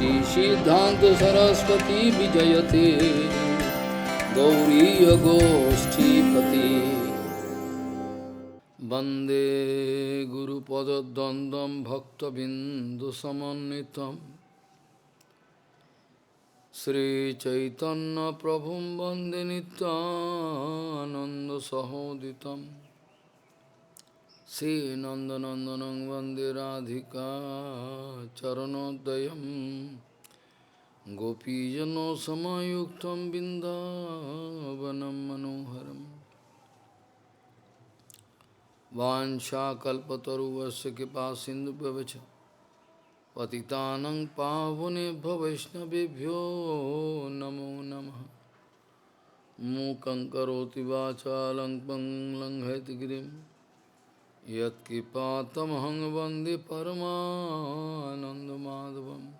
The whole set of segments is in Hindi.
Siddhanta Saraswati Vijayate Gauriya Goshtipati Bande Guru Pada Dandam Bhakta Bindu Samanitam Sri Chaitanya Prabhum Bande Nityananda Sahoditam Sri Nandanandanang Vande Radhika Charanodayam Gopijano Samayuktam Bindavanam Manoharam Vansha Kalpataruvasya Kipa Sindhu Bhavacha Patitanang Pavunebhyo Vaishnavebhyo Namo Namaha Mukhaṁ Karoti Vācālaṁ Pāṅ Haitgirim Yat Kipātamahang Vande Paramananda Madhavam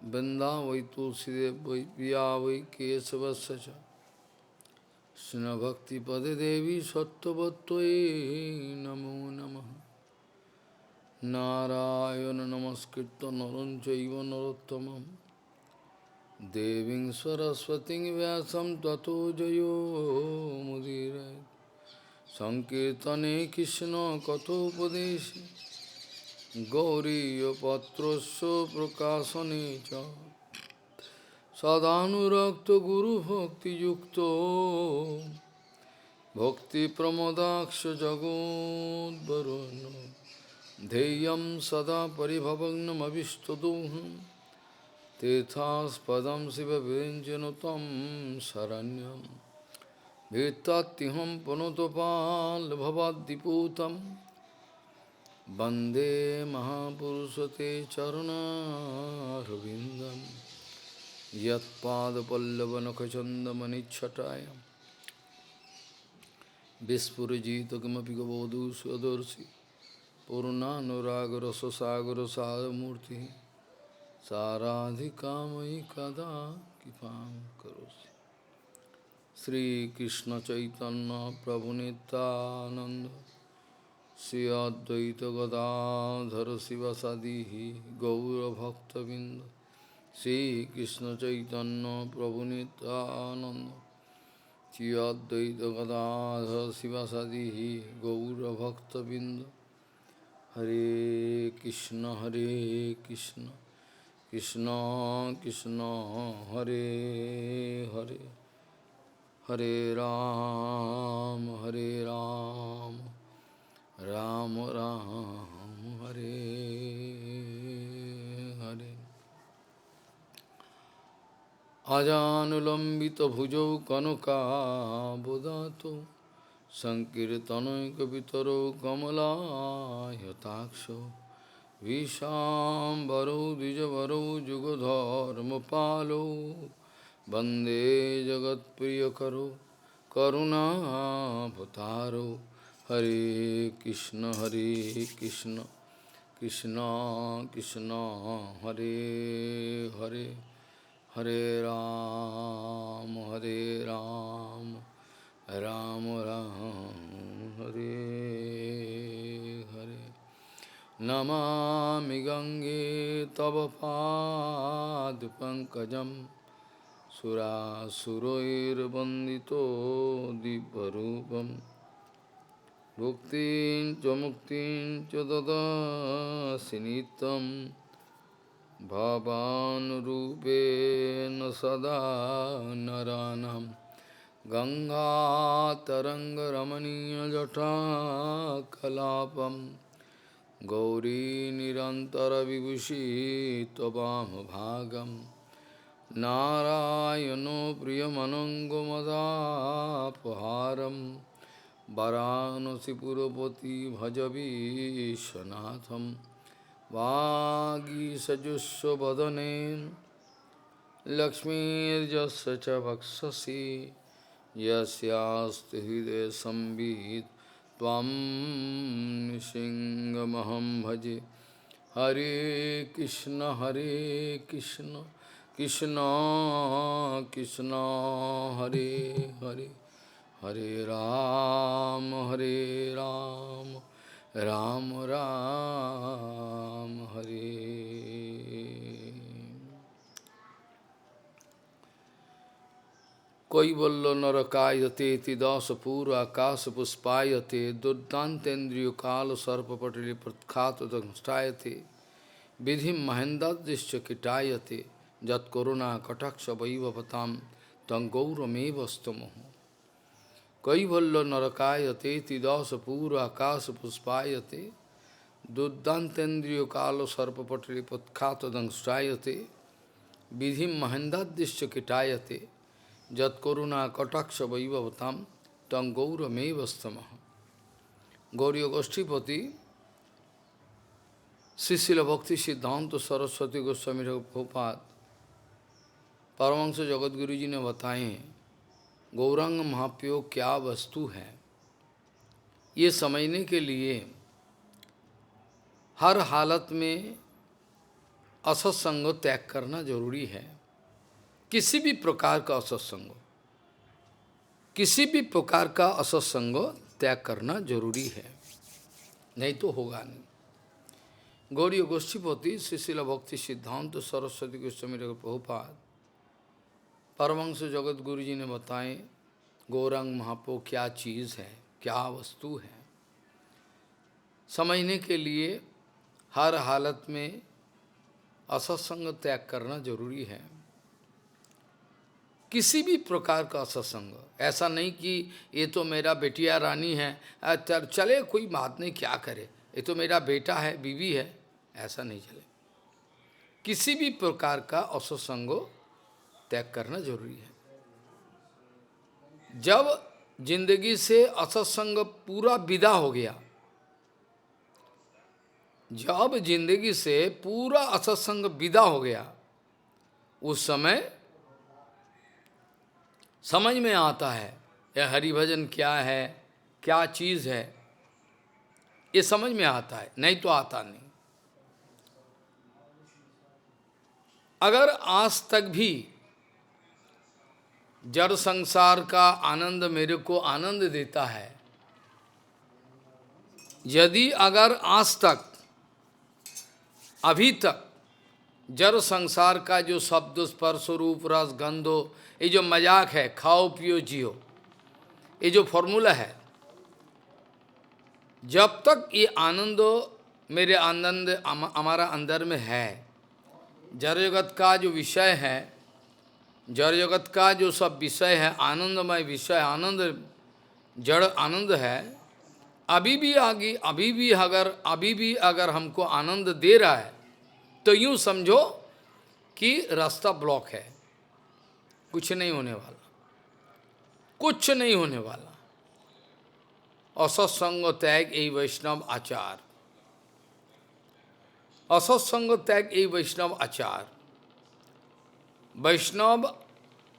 Vindavai Tulsidev Vai Piya Vai Kesavasya Sna Bhakti Pade Devi Sattvattvaye Namo Namaha Narayana Namaskritta Naram Chaiva Narottamam Deving Saraswati Vyasam Tato Jayo Mudire Sankirtane Krishna Kathopadeshe Gauriya Patrasya Prakasanecha Sadhanurakta Guru Bhakti Yukto Bhakti Pramodaksha Jagod Varuna Deyam Sada Paribhavagnam Avishtadoham Tethas Padam Siva Virinjanotam Saranyam Vitatiham Panotopal Bhavadiputam Bande Mahapurusate Charana Ravindam Yat Pada Pallavanakachanda Manichataya Vispurajita Kamapi Gavodu Swadorsi Purnanuragara Sasagara Sadamurti Saradhikamai Kada Kipam Karosi Sri Krishna Chaitanya Prabhu Nityananda Sri Advaita Gadadhara Sivasadihi Gaura Bhakta Binda Sri Krishna Chaitanya Prabhu Nityananda Sri Advaita Gadadhara Sivasadihi Gaura Bhakta Binda Hare Krishna Krishna Krishna Hare Hare Hare Ram Ram Ram Hare Hare Ajanulambita bhujau kanaka bodhato Sankirtanai kapitaro kamala yataksho Vishambaro dijavaro jugadharma palo Bande jagat priyakaro karuna bhataro Hare Krishna Krishna Krishna Hare Hare Hare Ram Ram Ram Hare Hare Namami Gange Tava Pad Pankajam Surasuroir Bandito Diparupam Bhuktin Chamuktin Chadada Sinitam Bhavanrupe Nasada Naranam Ganga Taranga Ramaniya Jata Kalapam Gauri Nirantara Vibhushi Tvam Bhagam Narayano Priyamanango Madhapaharam Varanasi Purapati Bhajavi Shanatham Vagi Sajusva Vadane Lakshmi Jasya Bhaksasi Yasyasti Hide Sambhit Tvam Nishingamaham Bhaji Hare Krishna Krishna Krishna Hare Hare Hare Ram Ram Ram Hare Kaivalya নরকায়তে তিদশ পূর আকাশ পুষ্পায়তে দুর্দান্তেন্দ্রিয় কাল সর্পপটলি প্রখ্যাত দংষ্টায়তে বিধিম মহেন্দ্রাদৃশ্য কীটায়তে যৎকরুণা কটাক্ষ বৈভবতাম তং গৌরমেবস্তমোহ। কৈবল্য নরকায়তে তিদশ পূর আকাশ পুষ্পায়তে দুর্দান্তেন্দ্রিয় কাল সর্পপটলি প্রখ্যাত দংষ্টায়তে বিধিম মহেন্দ্রাদৃশ্য কীটায়তে যৎকরুণা কটাক্ষ বৈভবতাম তং গৌরমেবস্তমঃ। গৌরীয় গোষ্ঠীপতি শ্রীশিল ভক্তি सिद्धांत सरस्वती गोस्वामी प्रभुपाद परमहंस जगतगुरु जी ने बताए गौरांग महाप्यो क्या वस्तु है। ये समझने के लिए हर हालत में असत्संग त्याग करना जरूरी है। किसी भी प्रकार का असत्संग, किसी भी प्रकार का असत्संग त्याग करना जरूरी है, नहीं तो होगा नहीं। गौरीय गोष्ठीपति श्रीशिल भक्ति सिद्धांत सरस्वती गोस्वामी प्रभुपाद परमहंस जगत गुरु जी ने बताए गौरांग महापो क्या चीज़ है, क्या वस्तु है। समझने के लिए हर हालत में असत्संग त्याग करना जरूरी है। किसी भी प्रकार का असत्संग, ऐसा नहीं कि ये तो मेरा बेटिया रानी है, चले कोई बात नहीं, क्या करे, ये तो मेरा बेटा है, बीवी है, ऐसा नहीं चले। किसी भी प्रकार का असत्संग त्याग करना जरूरी है। जब जिंदगी से असत्संग पूरा विदा हो गया, जब जिंदगी से पूरा असत्संग विदा हो गया, उस समय समझ में आता है यह हरिभजन क्या है, क्या चीज़ है, ये समझ में आता है, नहीं तो आता नहीं। अगर आज तक भी जड़ संसार का आनंद मेरे को आनंद देता है, यदि अगर आज तक अभी तक जड़ संसार का जो शब्द स्पर्श रूप रस गंधो, ये जो मजाक है, खाओ पियो जियो, ये जो फॉर्मूला है, जब तक ये आनंद मेरे आनंद हमारा अंदर में है, जड़ जगत का जो विषय है, जड़ जगत का जो सब विषय है, आनंदमय विषय, आनंद जड़ आनंद है, अभी भी अगर हमको आनंद दे रहा है, तो यूँ समझो कि रास्ता ब्लॉक है, कुछ नहीं होने वाला, कुछ नहीं होने वाला। असत्संग त्याग यही वैष्णव आचार, असत्संग त्याग यही वैष्णव आचार। वैष्णव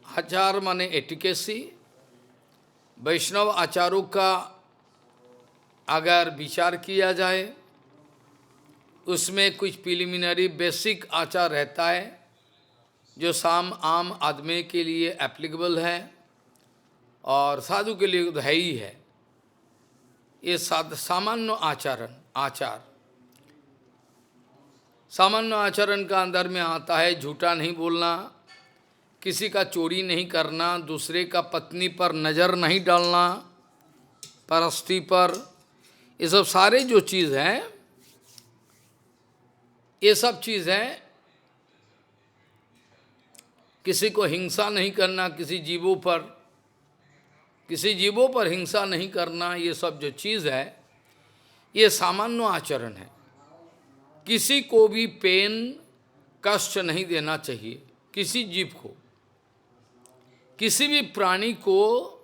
आचार माने एटिकेसी। वैष्णव आचारों का अगर विचार किया जाए, उसमें कुछ प्रिलिमिनरी बेसिक आचार रहता है जो आम आदमी के लिए एप्लीकेबल है और साधु के लिए तो है ही है। ये सामान्य आचार सामान्य आचरण का अंदर में आता है झूठा नहीं बोलना, किसी का चोरी नहीं करना, दूसरे का पत्नी पर नज़र नहीं डालना, परस्ती पर, ये सब सारे जो चीज़ हैं, ये सब चीज़ हैं। किसी को हिंसा नहीं करना, किसी जीवों पर हिंसा नहीं करना, ये सब जो चीज़ है, ये सामान्य आचरण है। किसी को भी पेन कष्ट नहीं देना चाहिए, किसी जीव को, किसी भी प्राणी को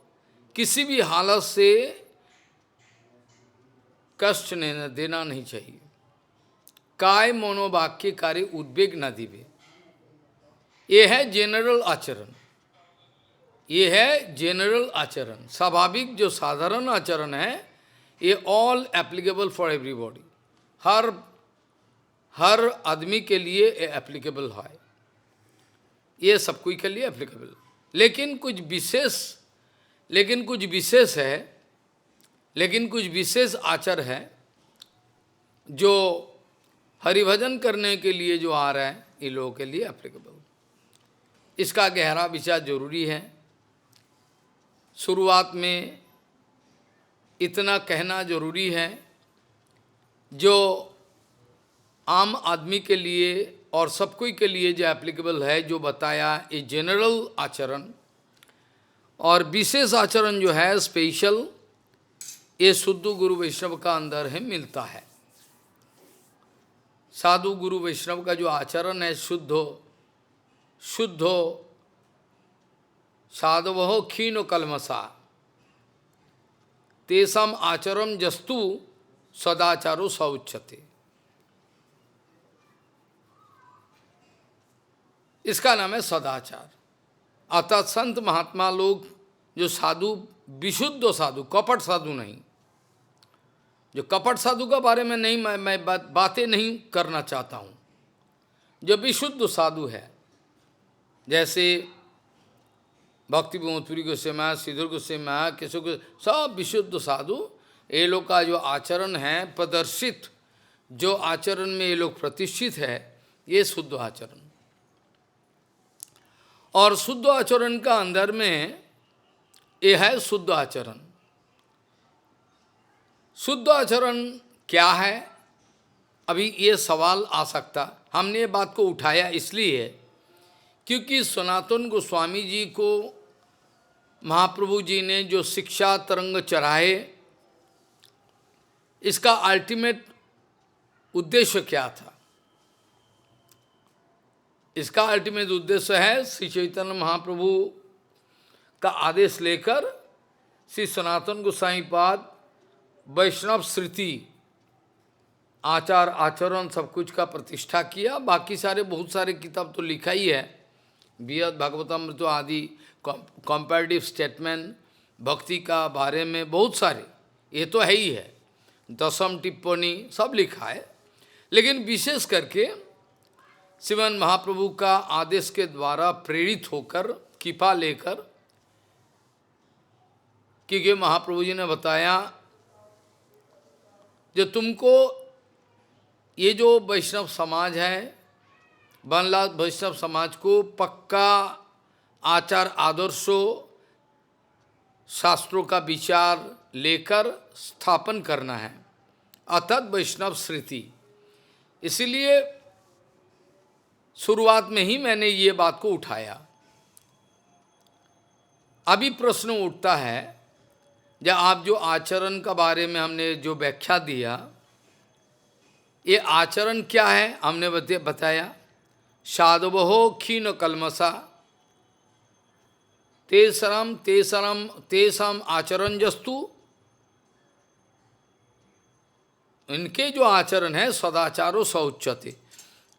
किसी भी हालत से कष्ट देना नहीं चाहिए। काय मनोवाक्य कार्य उद्वेग न दिवे, ये है जनरल आचरण, ये है जनरल आचरण। स्वाभाविक जो साधारण आचरण है, ये ऑल एप्लीकेबल फॉर एवरीबॉडी, हर आदमी के लिए एप्लीकेबल है, ये सब कोई के लिए एप्लीकेबल। लेकिन कुछ विशेष आचार है जो हरिभजन करने के लिए जो आ रहा है, ये लोगों के लिए एप्लीकेबल। इसका गहरा विचार जरूरी है। शुरुआत में इतना कहना जरूरी है जो आम आदमी के लिए और सब कोई के लिए जो एप्लीकेबल है, जो बताया ये जनरल आचरण, और विशेष आचरण जो है स्पेशल, ये शुद्ध गुरु वैष्णव का अंदर है मिलता है। साधु गुरु वैष्णव का जो आचरण है शुद्धो शुद्धो साधवो क्षीणो कलमसा तेषाम आचरण जस्तु सदाचारो सौच्यते। इसका नाम है सदाचार। अर्थात संत महात्मा लोग जो साधु, विशुद्ध साधु, कपट साधु नहीं, जो कपट साधु का बारे में नहीं मैं बातें नहीं करना चाहता हूँ, जो विशुद्ध साधु है, जैसे भक्ति विनोद गोस्वामी, श्रीधर गोस्वामी, केशव गोस्वामी, सब विशुद्ध साधु, ये लोग का जो आचरण है प्रदर्शित, जो आचरण में ये लोग प्रतिष्ठित है, ये शुद्ध आचरण। और शुद्ध आचरण का अंदर में ये है शुद्ध आचरण। शुद्ध आचरण क्या है, अभी ये सवाल आ सकता। हमने ये बात को उठाया इसलिए क्योंकि सनातन गोस्वामी जी को महाप्रभु जी ने जो शिक्षा तरंग चढ़ाए, इसका अल्टीमेट उद्देश्य क्या था? इसका अल्टीमेट उद्देश्य है श्री चैतन्य महाप्रभु का आदेश लेकर श्री सनातन गोसाई पाद वैष्णव श्रुति आचार आचरण सब कुछ का प्रतिष्ठा किया। बाकी सारे बहुत सारे किताब तो लिखा ही है, बृहद भागवतमृत आदि, कंपैरेटिव स्टेटमेंट भक्ति का बारे में बहुत सारे, ये तो है ही है, दशम टिप्पणी सब लिखा है। लेकिन विशेष करके श्रीमन महाप्रभु का आदेश के द्वारा प्रेरित होकर, कृपा लेकर, क्योंकि महाप्रभु जी ने बताया जो तुमको ये जो वैष्णव समाज है, बनलाल वैष्णव समाज को पक्का आचार आदर्शों शास्त्रों का विचार लेकर स्थापन करना है, अर्थात वैष्णव श्रुति। इसीलिए शुरुआत में ही मैंने ये बात को उठाया। अभी प्रश्न उठता है, जब आप जो आचरण का बारे में हमने जो व्याख्या दिया, ये आचरण क्या है हमने बताया, साधवो क्षीण कलमसा तेषाम आचरण जस्तु, इनके जो आचरण है सदाचारो सौच्यते,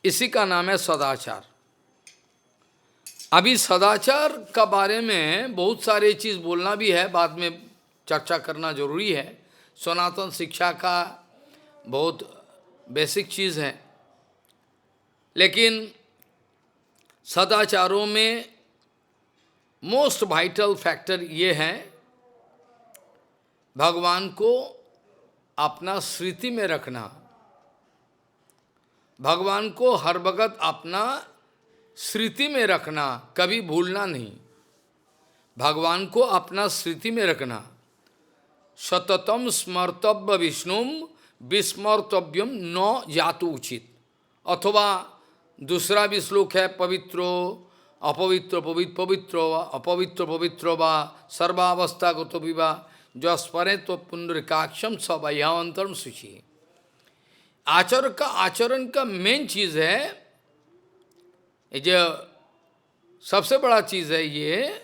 इसी का नाम है सदाचार। अभी सदाचार का बारे में बहुत सारे चीज़ बोलना भी है, बाद में चर्चा करना जरूरी है। सनातन शिक्षा का बहुत बेसिक चीज़ है, लेकिन सदाचारों में मोस्ट वाइटल फैक्टर ये है भगवान को अपना स्मृति में रखना, भगवान को हर वक्त अपना स्मृति में रखना, कभी भूलना नहीं, भगवान को अपना स्मृति में रखना। सततम स्मर्तव्य विष्णुम विस्मर्तव्यम न जातु उचित। अथवा दूसरा भी श्लोक है, पवित्रो अपवित्र पवित्र अपवित्र पवित्र वा सर्वावस्था गतो विवा जस्परे तो पुंडरीकाक्षम सवयांतरम शुचि। आचरण का मेन चीज है, जो सबसे बड़ा चीज है ये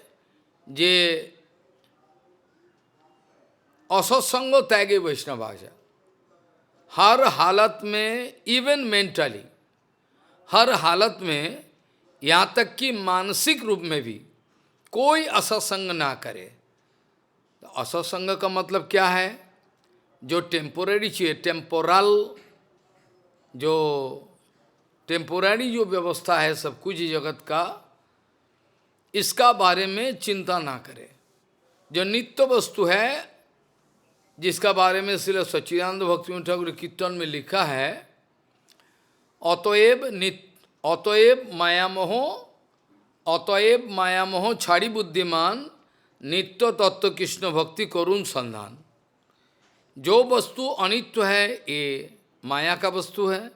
असत्संग त्यागे वैष्णव आचार। हर हालत में, इवन मेंटली, हर हालत में, यहाँ तक कि मानसिक रूप में भी कोई असत्संग ना करे। तो असत्संग का मतलब क्या है? जो टेम्पोररी चाहिए, टेम्पोररी जो व्यवस्था है सब कुछ जगत का, इसका बारे में चिंता ना करे। जो नित्य वस्तु है, जिसका बारे में श्रील सच्चिदानंद भक्ति ठाकुर कीर्तन में लिखा है, अतएव मायामोह छाड़ी बुद्धिमान नित्य तत्व कृष्ण भक्ति करुण संधान। जो वस्तु अनित्य है ये माया का वस्तु है,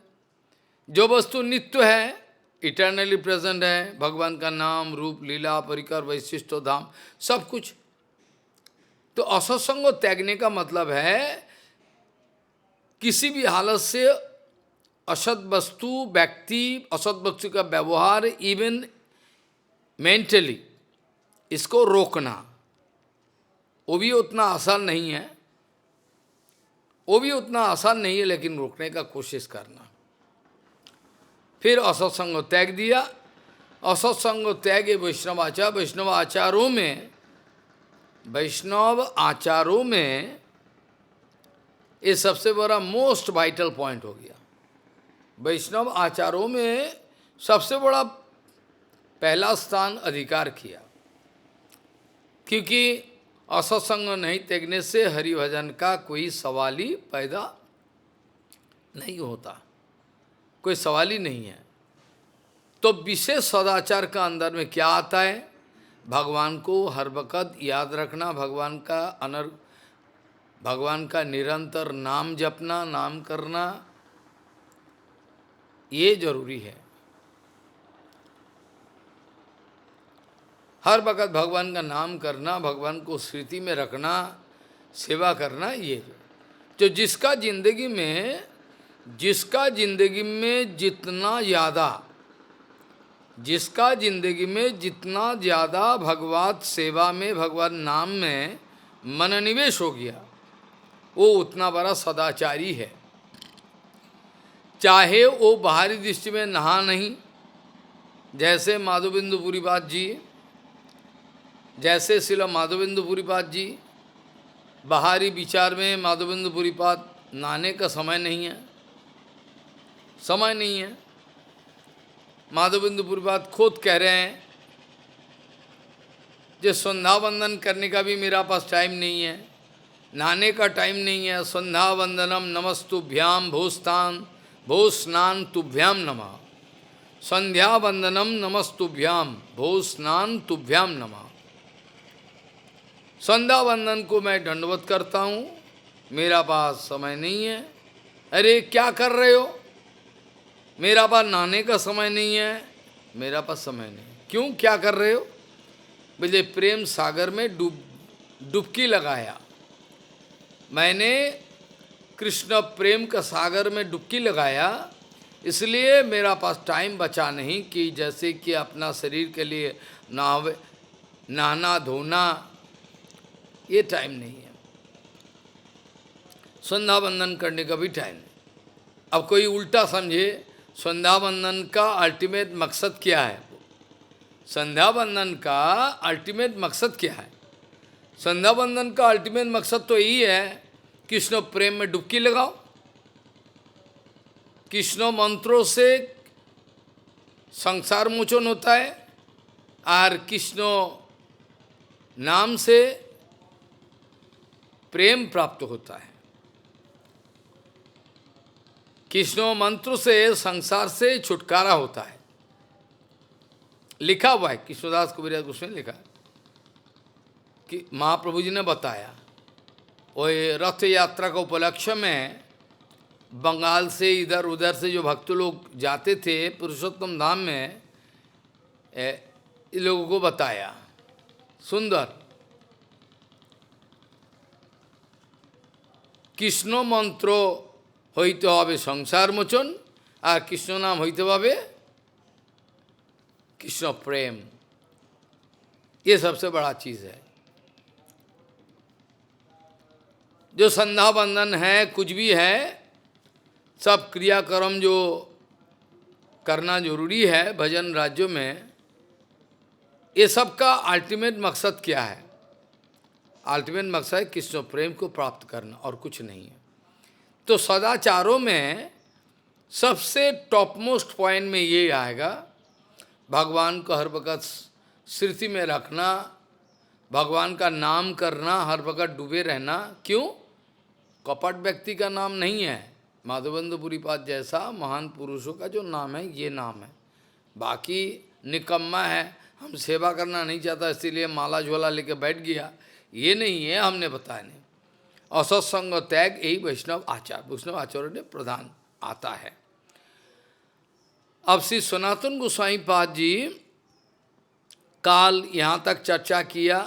जो वस्तु नित्य है, इटर्नली प्रेजेंट है, भगवान का नाम रूप लीला परिकर वैशिष्ट धाम सब कुछ। तो असत्संग त्यागने का मतलब है किसी भी हालत से असत वस्तु व्यक्ति, असत वस्तु का व्यवहार, इवन मेंटली इसको रोकना, वो भी उतना आसान नहीं है, वो भी उतना आसान नहीं है, लेकिन रोकने का कोशिश करना। फिर असत्संग त्याग दिया। असत्संग त्याग वैष्णव आचार, वैष्णव आचारों में, वैष्णव आचारों में ये सबसे बड़ा मोस्ट वाइटल पॉइंट हो गया। वैष्णव आचारों में सबसे बड़ा पहला स्थान अधिकार किया, क्योंकि असत्संग नहीं त्यागने से हरिभजन का कोई सवाल ही पैदा नहीं होता, कोई सवाल ही नहीं है। तो विशेष सदाचार का अंदर में क्या आता है? भगवान को हर वक़्त याद रखना, भगवान का निरंतर नाम जपना, नाम करना, ये जरूरी है। हर वक़्त भगवान का नाम करना, भगवान को स्मृति में रखना, सेवा करना, ये जो जिसका जिंदगी में जितना ज़्यादा भगवत सेवा में, भगवान नाम में मनोनिवेश हो गया, वो उतना बड़ा सदाचारी है। चाहे वो बाहरी दृष्टि में नहा नहीं, जैसे माधवेंद्र पुरीपाद जी, जैसे श्रील माधवेंद्र पुरीपाद जी, बाहरी विचार में माधवेंद्र पुरीपाद नहाने का समय नहीं है, समय नहीं है। माधवेंद्र पुरीपाद खुद कह रहे हैं जो संध्या वंदन करने का भी मेरा पास टाइम नहीं है, नहाने का टाइम नहीं है। संध्या वंदनम नमस्तुभ्याम भो स्नान तुभ्याम नमः। संध्या वंदनम नमस्तुभ्याम भो स्नान तुभ्याम नमः। संध्या वंदन को मैं दंडवत करता हूँ, मेरा पास समय नहीं है। अरे क्या कर रहे हो? मेरा पास नहाने का समय नहीं है, मेरा पास समय नहीं। क्यों, क्या कर रहे हो? बोले प्रेम सागर में डुबकी लगाया, मैंने कृष्ण प्रेम का सागर में डुबकी लगाया, इसलिए मेरा पास टाइम बचा नहीं कि जैसे कि अपना शरीर के लिए नहाना धोना, ये टाइम नहीं है। संध्या वंदन करने का भी टाइम नहीं। अब कोई उल्टा समझे, संध्या वंदन का अल्टीमेट मकसद क्या है? संध्या वंदन का अल्टीमेट मकसद क्या है? संध्या वंदन का अल्टीमेट मकसद तो यही है, कृष्ण प्रेम में डुबकी लगाओ, कृष्ण मंत्रों से संसार मोचन होता है, और कृष्ण नाम से प्रेम प्राप्त होता है। कृष्ण मंत्र से संसार से छुटकारा होता है। लिखा हुआ है, कृष्णदास कबीरदास गोस्वामी ने लिखा कि महाप्रभु जी ने बताया, वो रथ यात्रा का उपलक्ष्य में बंगाल से इधर उधर से जो भक्त लोग जाते थे पुरुषोत्तम धाम में, इन लोगों को बताया सुंदर, कृष्ण मंत्र হইতে হবে সংসার মোচন, আর কৃষ্ণ নাম হইতে হবে कृष्ण प्रेम। ये सबसे बड़ा चीज़ है। जो संध्या बंधन है, कुछ भी है, सब क्रियाक्रम जो करना जरूरी है भजन राज्यों में, ये सब का अल्टीमेट मकसद क्या है? अल्टीमेट मकसद है कृष्ण प्रेम को प्राप्त करना, और कुछ नहीं है। तो सदाचारों में सबसे टॉप मोस्ट पॉइंट में ये आएगा, भगवान को हर वक़्त स्मृति में रखना, भगवान का नाम करना, हर वक़्त डूबे रहना। क्यों? कपट व्यक्ति का नाम नहीं है, माधवेंद्र पुरीपाद जैसा महान पुरुषों का जो नाम है, ये नाम है। बाकी निकम्मा है, हम सेवा करना नहीं चाहता इसीलिए माला झोला लेके बैठ गया, ये नहीं है, हमने बताया नहीं। असत्संग त्याग यही वैष्णव आचार्य ने प्रधान आता है। अब श्री सनातन गोस्वामी पाद जी काल यहाँ तक चर्चा किया।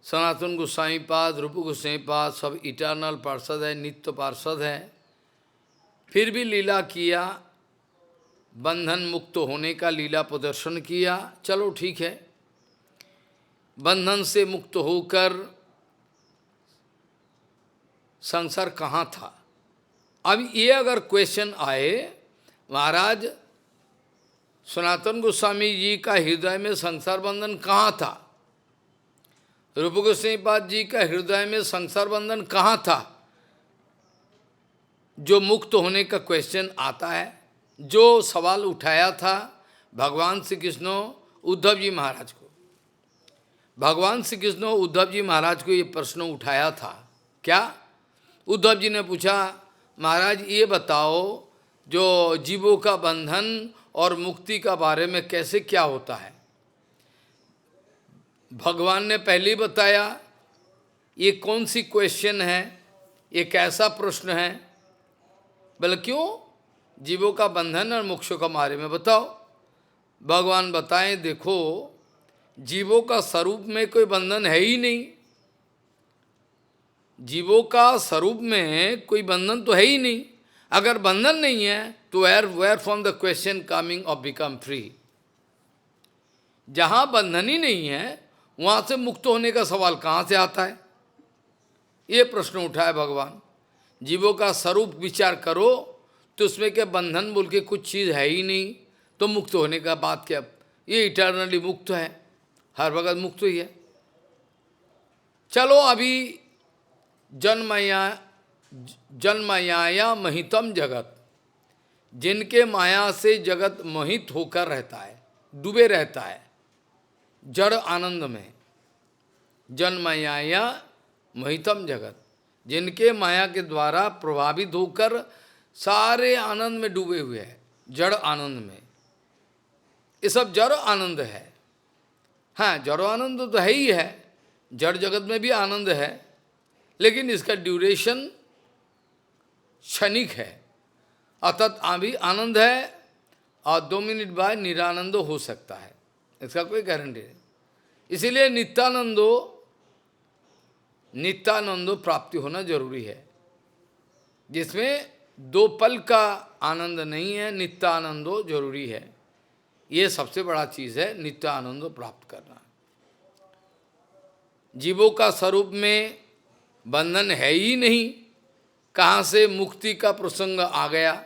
सनातन गोस्वामी पाद, रूप गोस्वामी पाद सब इटर्नल पार्षद है, नित्य पार्षद है। फिर भी लीला किया, बंधन मुक्त होने का लीला प्रदर्शन किया। चलो ठीक है, बंधन से मुक्त होकर संसार कहाँ था। अब ये अगर क्वेश्चन आए, महाराज सनातन गोस्वामी जी का हृदय में संसार बंधन कहाँ था, रूप गोस्वामी पाद जी का हृदय में संसार बंधन कहाँ था, जो मुक्त होने का क्वेश्चन आता है, जो सवाल उठाया था भगवान श्री कृष्ण उद्धव जी महाराज को। भगवान श्री कृष्ण उद्धव जी महाराज को ये प्रश्न उठाया था। क्या? उद्धव जी ने पूछा, महाराज ये बताओ, जो जीवों का बंधन और मुक्ति का बारे में कैसे क्या होता है। भगवान ने पहले ही बताया, ये कौन सी क्वेश्चन है, ये कैसा प्रश्न है। बोले क्यों? जीवों का बंधन और मोक्ष के बारे में बताओ। भगवान बताएं, देखो जीवों का स्वरूप में कोई बंधन है ही नहीं। जीवों का स्वरूप में कोई बंधन तो है ही नहीं। अगर बंधन नहीं है तो where from the question coming of become free. जहां बंधन ही नहीं है वहां से मुक्त होने का सवाल कहां से आता है, ये प्रश्न उठाया भगवान। जीवों का स्वरूप विचार करो तो उसमें क्या बंधन बोल के कुछ चीज है ही नहीं, तो मुक्त होने का बात क्या, ये इटर्नली मुक्त है, हर वक्त मुक्त ही है। चलो अभी जन्मया महितम जगत, जिनके माया से जगत मोहित होकर रहता है, डूबे रहता है जड़ आनंद में। जन्मया महितम जगत, जिनके माया के द्वारा प्रभावित होकर सारे आनंद में डूबे हुए हैं, जड़ आनंद में। ये सब जड़ आनंद है। हाँ, जड़ आनंद तो है ही है, जड़ जगत में भी आनंद है, लेकिन इसका ड्यूरेशन क्षणिक है। अर्थात अभी आनंद है और 2 मिनट बाद निरानंद हो सकता है, इसका कोई गारंटी नहीं। इसीलिए नित्यानंदो प्राप्ति होना जरूरी है, जिसमें 2 पल का आनंद नहीं है, नित्यानंदो जरूरी है। ये सबसे बड़ा चीज है, नित्यानंदो प्राप्त करना। जीवों का स्वरूप में बंधन है ही नहीं, कहाँ से मुक्ति का प्रसंग आ गया।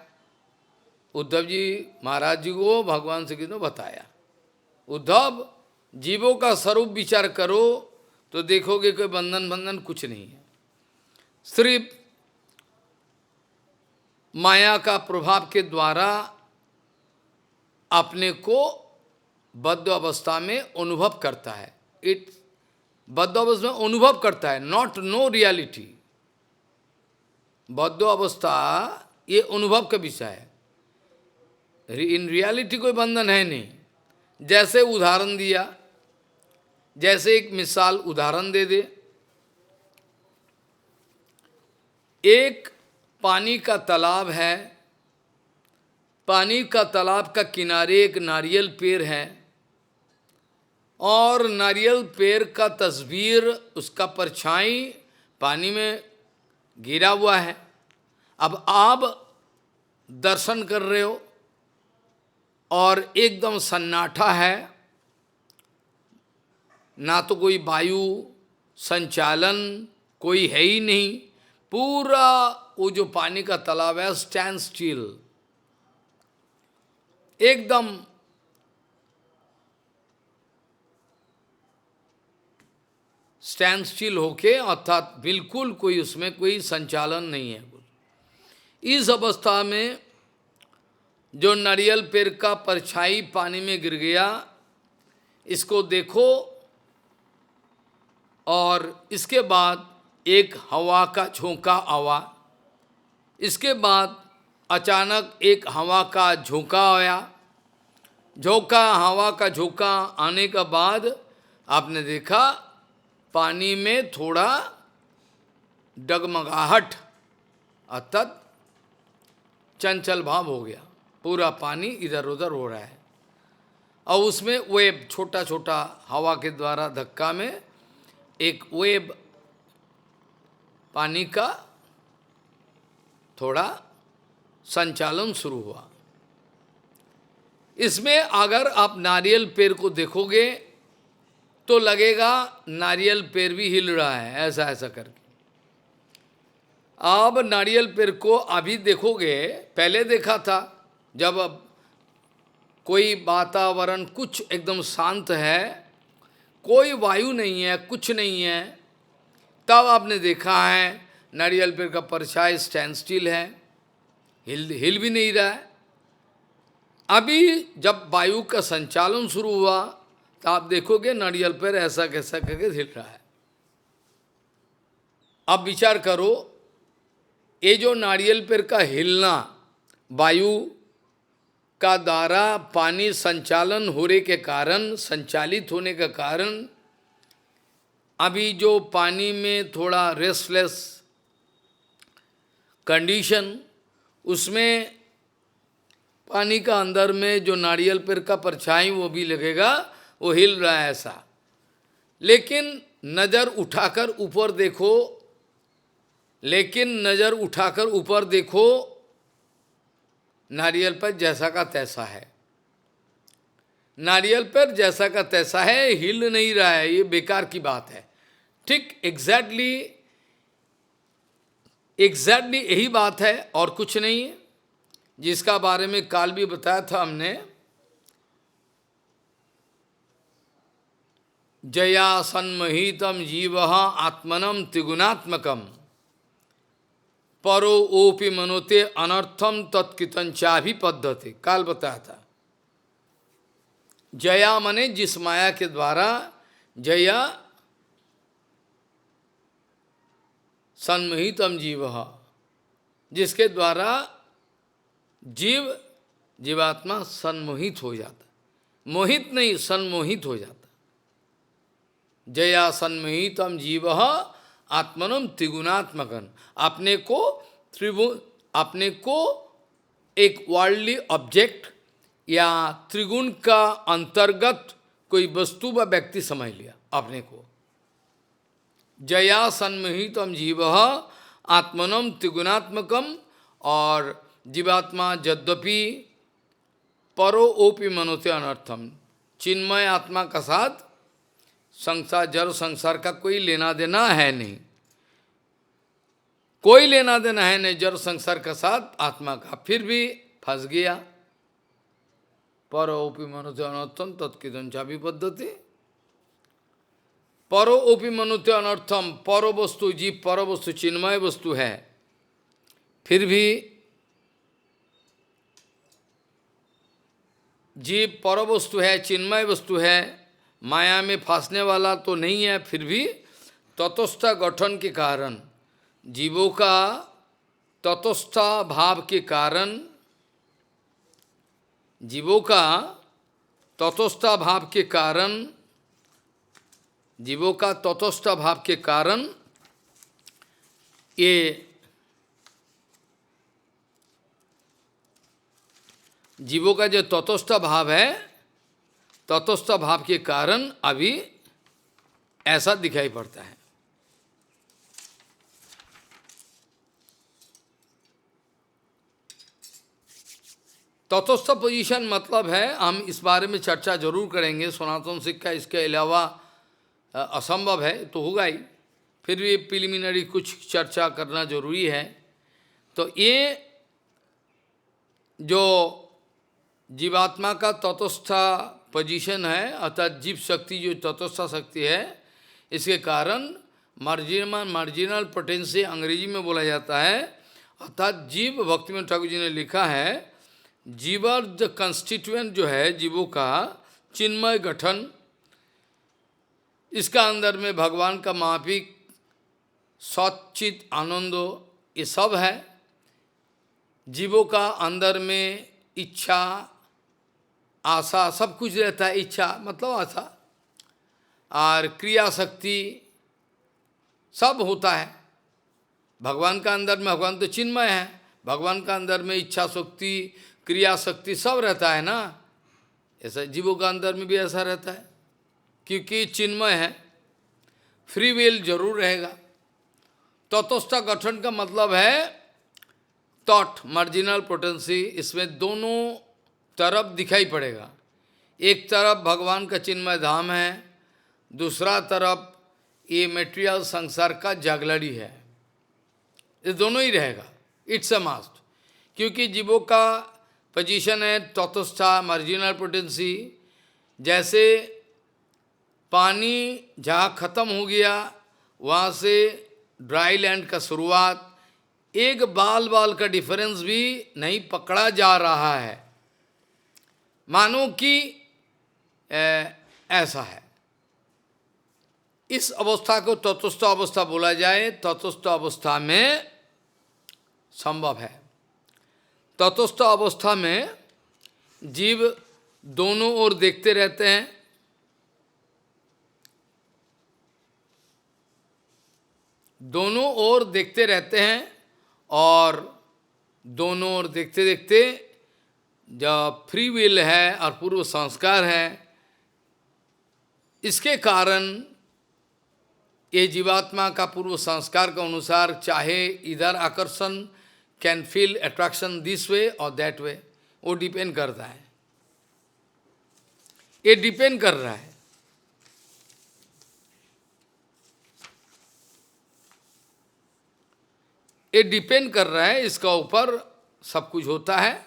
उद्धव जी महाराज जी को भगवान श्री कृष्ण ने बताया, उद्धव जीवों का स्वरूप विचार करो तो देखोगे कोई बंधन कुछ नहीं है। सिर्फ माया का प्रभाव के द्वारा अपने को बद्ध अवस्था में अनुभव करता है। बद्ध अवस्था में अनुभव करता है, नॉट नो रियलिटी। बद्ध अवस्था ये अनुभव का विषय है, इन रियलिटी कोई बंधन है नहीं। जैसे उदाहरण दिया, जैसे एक मिसाल उदाहरण दे दे, एक पानी का तालाब है, पानी का तालाब का किनारे एक नारियल पेड़ है, और नारियल पेड़ का तस्वीर, उसका परछाई पानी में गिरा हुआ है। अब आप दर्शन कर रहे हो और एकदम सन्नाटा है, ना तो कोई वायु संचालन कोई है ही नहीं, पूरा वो जो पानी का तालाब है स्टैंड स्टिल, एकदम स्टैंड स्टिल होके, अर्थात बिल्कुल कोई उसमें कोई संचालन नहीं है। इस अवस्था में जो नारियल पेड़ का परछाई पानी में गिर गया, इसको देखो, और इसके बाद एक हवा का झोंका आवा, इसके बाद अचानक एक हवा का झोंका आया। हवा का झोंका आने के बाद आपने देखा पानी में थोड़ा डगमगाहट अर्थात चंचल भाव हो गया। पूरा पानी इधर उधर हो रहा है और उसमें वेब, छोटा छोटा हवा के द्वारा धक्का में एक वेब पानी का थोड़ा संचालन शुरू हुआ। इसमें अगर आप नारियल पेड़ को देखोगे तो लगेगा नारियल पेड़ भी हिल रहा है, ऐसा ऐसा करके। अब नारियल पेड़ को अभी देखोगे, पहले देखा था जब अब कोई वातावरण कुछ एकदम शांत है, कोई वायु नहीं है, कुछ नहीं है, तब आपने देखा है नारियल पेड़ का परछाई स्टैंड स्टिल है, हिल भी नहीं रहा है। अभी जब वायु का संचालन शुरू हुआ तो आप देखोगे नारियल पेड़ ऐसा कैसा करके हिल रहा है। अब विचार करो, ये जो नारियल पेड़ का हिलना वायु का द्वारा पानी संचालन होने के कारण, संचालित होने के कारण, अभी जो पानी में थोड़ा रेस्टलेस कंडीशन, उसमें पानी का अंदर में जो नारियल पेड़ का परछाई वो भी लगेगा, वो हिल रहा है ऐसा। लेकिन नज़र उठाकर ऊपर देखो, नारियल पेड़ जैसा का तैसा है। नारियल पेड़ जैसा का तैसा है, हिल नहीं रहा है, ये बेकार की बात है। ठीक एग्जैक्टली यही बात है और कुछ नहीं है, जिसका बारे में काल भी बताया था हमने। जया सन्मोहितम जीव आत्मनम त्रिगुणात्मकम परो ओपि मनोते अनर्थम तत्कृतंचाभि पद्धति, काल बताया था। जया मने जिस माया के द्वारा, जया सन्मोहितम जीव, जिसके द्वारा जीवात्मा सन्मोहित हो जाता, मोहित नहीं सन्मोहित हो जाता। जया सन्मोहितम जीव आत्मनम त्रिगुणात्मकन, अपने को एक वर्ल्डली ऑब्जेक्ट या त्रिगुण का अंतर्गत कोई वस्तु व व्यक्ति समझ लिया अपने को। जया सन्मोहितम जीव आत्मनम त्रिगुणात्मकम, और जीवात्मा यद्यपि परो ओपि मनोते अनर्थम, चिन्मय आत्मा का साथ संसार, जड़ संसार का कोई लेना देना है नहीं, कोई लेना देना है नहीं जड़ संसार का साथ आत्मा का, फिर भी फंस गया। परो ओपि मनोते अनर्थम तत्कृतंचाभि पद्धति। परो ओपि मनोते अनर्थम, परो वस्तु जीव, परो वस्तु चिन्मय वस्तु है, फिर भी जीव परो वस्तु है, चिन्मय वस्तु है, माया में फंसने वाला तो नहीं है, फिर भी तटस्थ गठन के कारण, जीवों का तटस्थ भाव के कारण, जीवों का तटस्थ भाव के कारण, जीवों का तटस्थ भाव के कारण ये जीवों का जो तटस्थ भाव है, तटस्थ भाव के कारण अभी ऐसा दिखाई पड़ता है। तटस्थ पोजीशन मतलब है, हम इस बारे में चर्चा जरूर करेंगे, सनातन शिक्षा इसके अलावा असंभव है तो होगा ही, फिर भी प्रिलिमिनरी कुछ चर्चा करना जरूरी है। तो ये जो जीवात्मा का तटस्थ पोजीशन है, अर्थात जीव शक्ति जो तटस्थ शक्ति है, इसके कारण मार्जिनल पोटेंसी अंग्रेजी में बोला जाता है, अर्थात जीव, भक्तिविनोद ठाकुर जी ने लिखा है, जीवर द कंस्टिट्यूएंट जो है जीवों का चिन्मय गठन, इसका अंदर में भगवान का मापिक सचित आनंदो ये सब है। जीवों का अंदर में इच्छा, आशा सब कुछ रहता है। इच्छा मतलब आशा, और क्रिया शक्ति सब होता है। भगवान का अंदर में, भगवान तो चिन्मय है, भगवान का अंदर में इच्छा शक्ति, क्रिया शक्ति सब रहता है ना। ऐसा जीवों का अंदर में भी ऐसा रहता है, क्योंकि चिन्मय है। फ्री विल जरूर रहेगा। तटस्थ गठन का मतलब है थॉट, मार्जिनल पोटेंसी, इसमें दोनों तरफ दिखाई पड़ेगा। एक तरफ भगवान का चिन्मय धाम है, दूसरा तरफ ये मेटेरियल संसार का जागलड़ी है। ये दोनों ही रहेगा, इट्स अ मस्ट। क्योंकि जीवों का पोजीशन है तटस्थ, मार्जिनल पोटेंसी। जैसे पानी जहाँ खत्म हो गया, वहाँ से ड्राई लैंड का शुरुआत, एक बाल बाल का डिफरेंस भी नहीं पकड़ा जा रहा है, मानो कि ऐसा है। इस अवस्था को तटस्थ अवस्था बोला जाए। तटस्थ अवस्था में संभव है। तटस्थ अवस्था में जीव दोनों ओर देखते रहते हैं। दोनों ओर देखते रहते हैं, और दोनों ओर देखते देखते जब फ्री विल है और पूर्व संस्कार है, इसके कारण ये जीवात्मा का पूर्व संस्कार के अनुसार चाहे इधर आकर्षण, can feel attraction this way और दैट वे, वो डिपेंड करता है। ये डिपेंड कर रहा है। ये डिपेंड कर रहा है, इसका ऊपर सब कुछ होता है।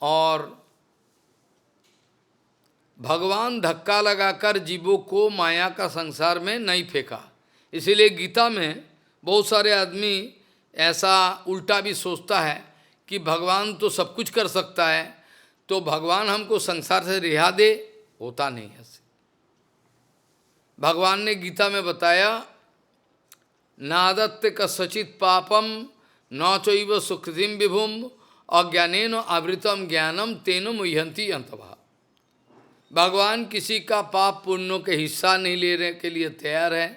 और भगवान धक्का लगाकर जीवों को माया का संसार में नहीं फेंका। इसीलिए गीता में बहुत सारे आदमी ऐसा उल्टा भी सोचता है कि भगवान तो सब कुछ कर सकता है, तो भगवान हमको संसार से रिहा दे। होता नहीं है ऐसे। भगवान ने गीता में बताया, नादत्ते कसचित पापम न चैव सुकृतिम विभुम अज्ञानेन आवृतम ज्ञानम तेन मुह्यंति अंतभा। भगवान किसी का पाप पुण्यों के हिस्सा नहीं लेने के लिए तैयार है।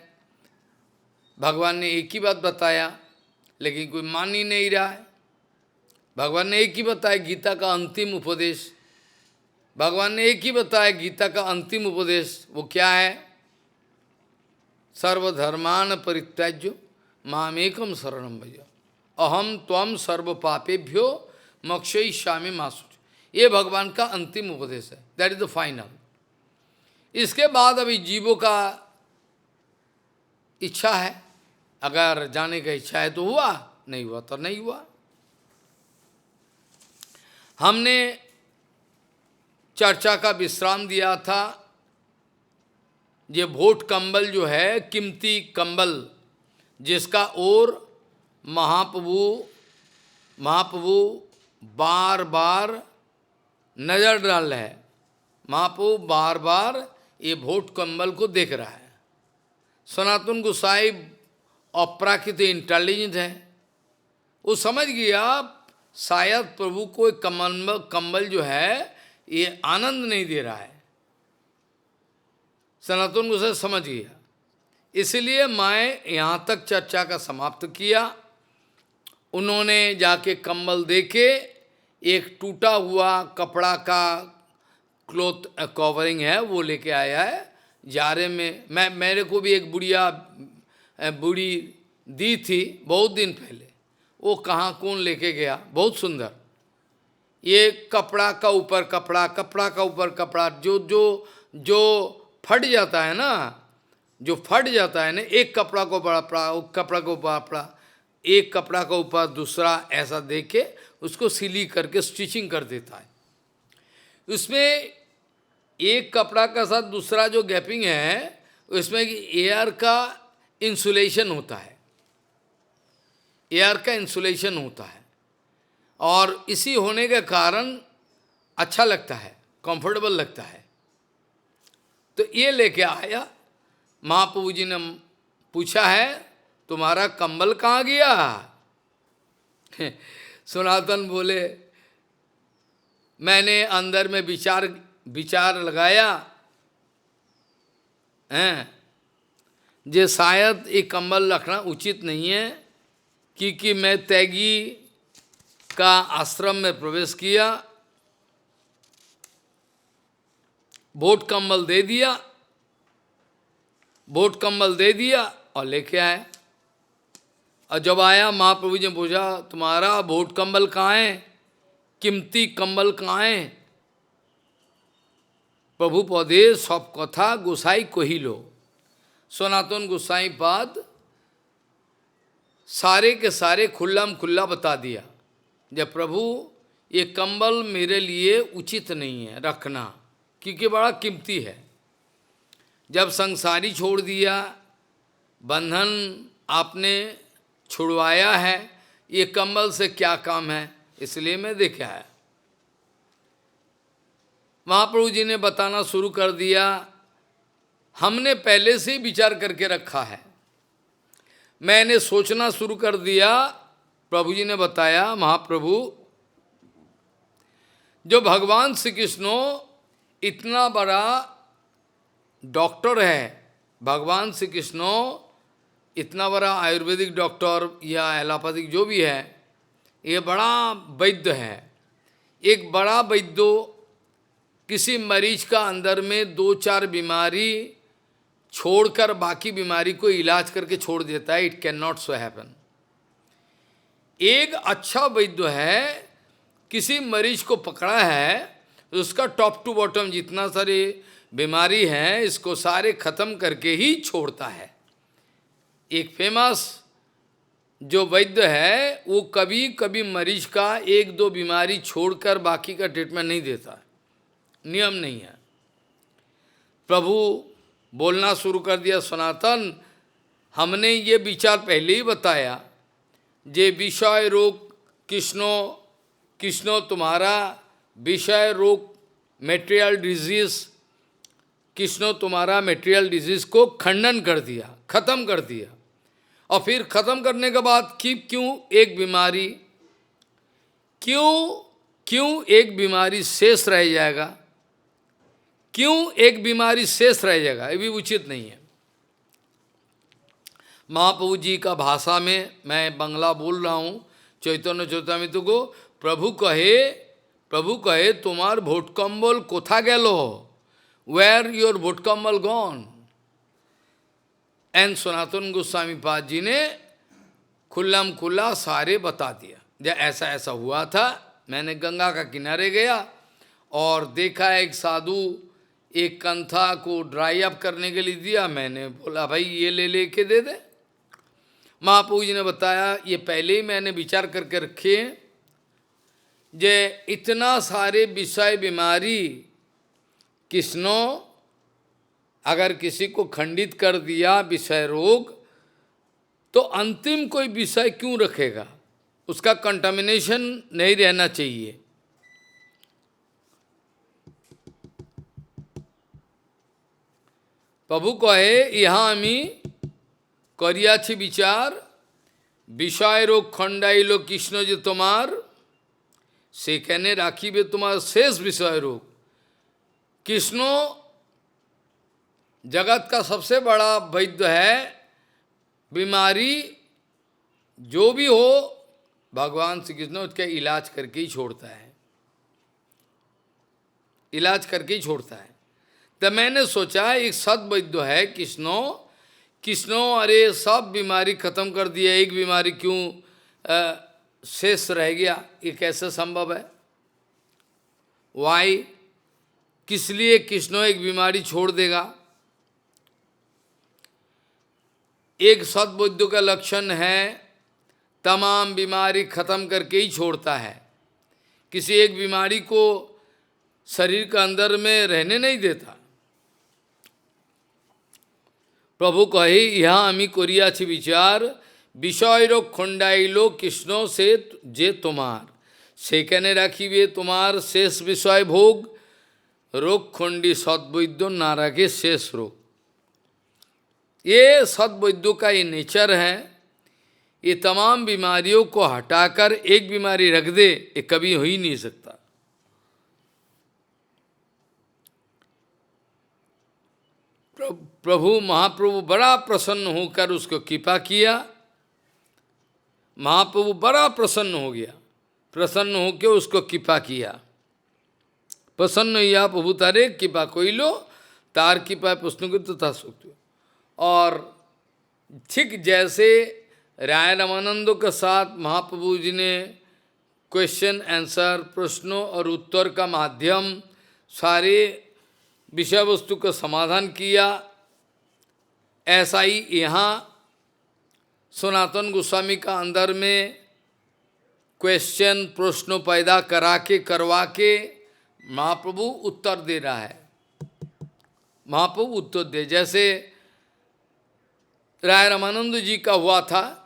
भगवान ने एक ही बात बताया, लेकिन कोई मान ही नहीं रहा है। भगवान ने एक ही बताया, गीता का अंतिम उपदेश। भगवान ने एक ही बताया, गीता का अंतिम उपदेश। वो क्या है? सर्वधर्मान परित्याज्य मामेकम शरणम भज अहम त्वम सर्व पापेभ्यो मोक्षयिष्यामि मा शुच। ये भगवान का अंतिम उपदेश है। That is the final. इसके बाद अभी जीवों का इच्छा है, अगर जाने का इच्छा है तो हुआ, नहीं हुआ तो नहीं हुआ। हमने चर्चा का विश्राम दिया था। ये भोट कंबल जो है, कीमती कंबल, जिसका ओर महाप्रभु बार बार नजर डाल रहे हैं। महाप्रभु बार बार ये भोट कंबल को देख रहा है। सनातन गोसाई अपराकृत इंटेलिजेंट है। वो समझ गया शायद प्रभु को एक कंबल जो है ये आनंद नहीं दे रहा है। सनातन गोसाई समझ गया। इसलिए मैं यहाँ तक चर्चा का समाप्त किया। उन्होंने जाके कंबल देके एक टूटा हुआ कपड़ा का क्लॉथ कवरिंग है वो लेके आया है। जारे में मेरे को भी एक बूढ़ी दी थी बहुत दिन पहले। वो कहाँ कौन लेके गया, बहुत सुंदर। ये कपड़ा का ऊपर कपड़ा, कपड़ा का ऊपर कपड़ा, जो फट जाता है ना, जो फट जाता है ना, एक कपड़ा को कपड़ा, कपड़ा को कपड़ा, एक कपड़ा का ऊपर दूसरा, ऐसा देख के उसको सिली करके स्टिचिंग कर देता है। उसमें एक कपड़ा का साथ दूसरा जो गैपिंग है, उसमें एयर का इंसुलेशन होता है। एयर का इंसुलेशन होता है, और इसी होने के कारण अच्छा लगता है, कंफर्टेबल लगता है। तो ये लेके आया। महाप्रभु जी ने पूछा है, तुम्हारा कंबल कहाँ गया? सनातन बोले, मैंने अंदर में विचार लगाया हैं, जे शायद ये कंबल रखना उचित नहीं है, क्योंकि मैं त्यागी का आश्रम में प्रवेश किया, बोट कंबल दे दिया, बोट कंबल दे दिया और लेके आया। और जब आया महाप्रभु जी ने पूछा, तुम्हारा बोट कंबल कहाँ है, कीमती कंबल कहाँ है? प्रभु पदे सब कथा गोसाई कहिलो। सनातन गोसाई पाद सारे के सारे खुल्लम खुल्ला बता दिया, जब प्रभु ये कंबल मेरे लिए उचित नहीं है रखना, क्योंकि बड़ा कीमती है। जब संसारी छोड़ दिया, बंधन आपने छुड़वाया है, ये कंबल से क्या काम है, इसलिए मैं देखे आया। महाप्रभु जी ने बताना शुरू कर दिया, हमने पहले से ही विचार करके रखा है। मैंने सोचना शुरू कर दिया। प्रभु जी ने बताया, महाप्रभु जो भगवान श्री कृष्ण इतना बड़ा डॉक्टर है, भगवान श्री कृष्ण इतना बड़ा आयुर्वेदिक डॉक्टर या एलोपैथिक जो भी है, ये बड़ा वैद्य है। एक बड़ा वैद्य किसी मरीज का अंदर में 2-4 बीमारी छोड़कर बाकी बीमारी को इलाज करके छोड़ देता है। It can not so happen. एक अच्छा वैद्य है, किसी मरीज को पकड़ा है, उसका टॉप टू बॉटम जितना सारे बीमारी हैं, इसको सारे खत्म करके ही छोड़ता है। एक फेमस जो वैद्य है, वो कभी कभी मरीज का 1-2 बीमारी छोड़कर बाकी का ट्रीटमेंट नहीं देता, नियम नहीं है। प्रभु बोलना शुरू कर दिया, सनातन हमने ये विचार पहले ही बताया, जे विषय रोग कृष्णो तुम्हारा विषय रोग मेटेरियल डिजीज, कृष्णो तुम्हारा मेटेरियल डिजीज को खंडन कर दिया, खत्म कर दिया। और फिर खत्म करने के बाद क्यों एक बीमारी, क्यों एक बीमारी शेष रह जाएगा, क्यों एक बीमारी शेष रह जाएगा, ये भी उचित नहीं है। महाप्रभु जी का भाषा में मैं बंगला बोल रहा हूँ, चैतन्य चैतन्य को प्रभु कहे तुम्हार भोटकम्बल कोथा गेलो, where your भोटकम्बल gone. N Sanatan Goswami पाद जी ने खुल्लम खुल्ला सारे बता दिया, जब ऐसा ऐसा हुआ था। मैंने गंगा का किनारे गया और देखा एक साधु एक कंथा को ड्राई अप करने के लिए दिया। मैंने बोला भाई ये लेके दे दे। महाप्रभु जी ने बताया, ये पहले ही मैंने विचार करके रखे हैं, जे इतना सारे विषय बीमारी कृष्णो अगर किसी को खंडित कर दिया विषय रोग, तो अंतिम कोई विषय क्यों रखेगा, उसका कंटामिनेशन नहीं रहना चाहिए। प्रभु कहे यहाँ आमी करियाछि विचार, विषय रोग खंडाइलो कृष्ण जे तुम्हार, सेखाने राखिबे तुम्हार शेष विषय रोग। कृष्णो जगत का सबसे बड़ा वैद्य है, बीमारी जो भी हो भगवान श्री कृष्ण उसका इलाज करके ही छोड़ता है, इलाज करके ही छोड़ता है। तो मैंने सोचा एक सद वैद्य है कृष्णो अरे सब बीमारी खत्म कर दिया, एक बीमारी क्यों शेष रह गया, ये कैसे संभव है? वाई, किस लिए कृष्णो एक बीमारी छोड़ देगा? एक सद्बुद्ध का लक्षण है तमाम बीमारी खत्म करके ही छोड़ता है, किसी एक बीमारी को शरीर के अंदर में रहने नहीं देता। प्रभु कहे यहाँ आमी करियाछि विचार, विषय रोग खंडाइलो कृष्ण से जे तुम्हार, सेखाने राखिबे तुम्हार शेष विषय भोग, रोग खंडी सद्वैद्य ना राखे शेष रोग। ये सद्वैद्यों का ये नेचर है, ये तमाम बीमारियों को हटाकर एक बीमारी रख दे, ये कभी हो ही नहीं सकता। प्रभु महाप्रभु बड़ा प्रसन्न होकर उसको कृपा किया। महाप्रभु बड़ा प्रसन्न हो गया, प्रसन्न होकर उसको कृपा किया। प्रसन्न या प्रभु तारे कृपा कोई लो, तार कृपा प्रश्न को तो था सकते। और ठीक जैसे राय रामानंदों के साथ महाप्रभु जी ने क्वेश्चन आंसर, प्रश्नों और उत्तर का माध्यम सारे विषय वस्तु का समाधान किया, ऐसा ही यहाँ सनातन गोस्वामी का अंदर में क्वेश्चन प्रश्नों पैदा करवा के महाप्रभु उत्तर दे रहा है। महाप्रभु उत्तर दे, जैसे राय रामानंद जी का हुआ था,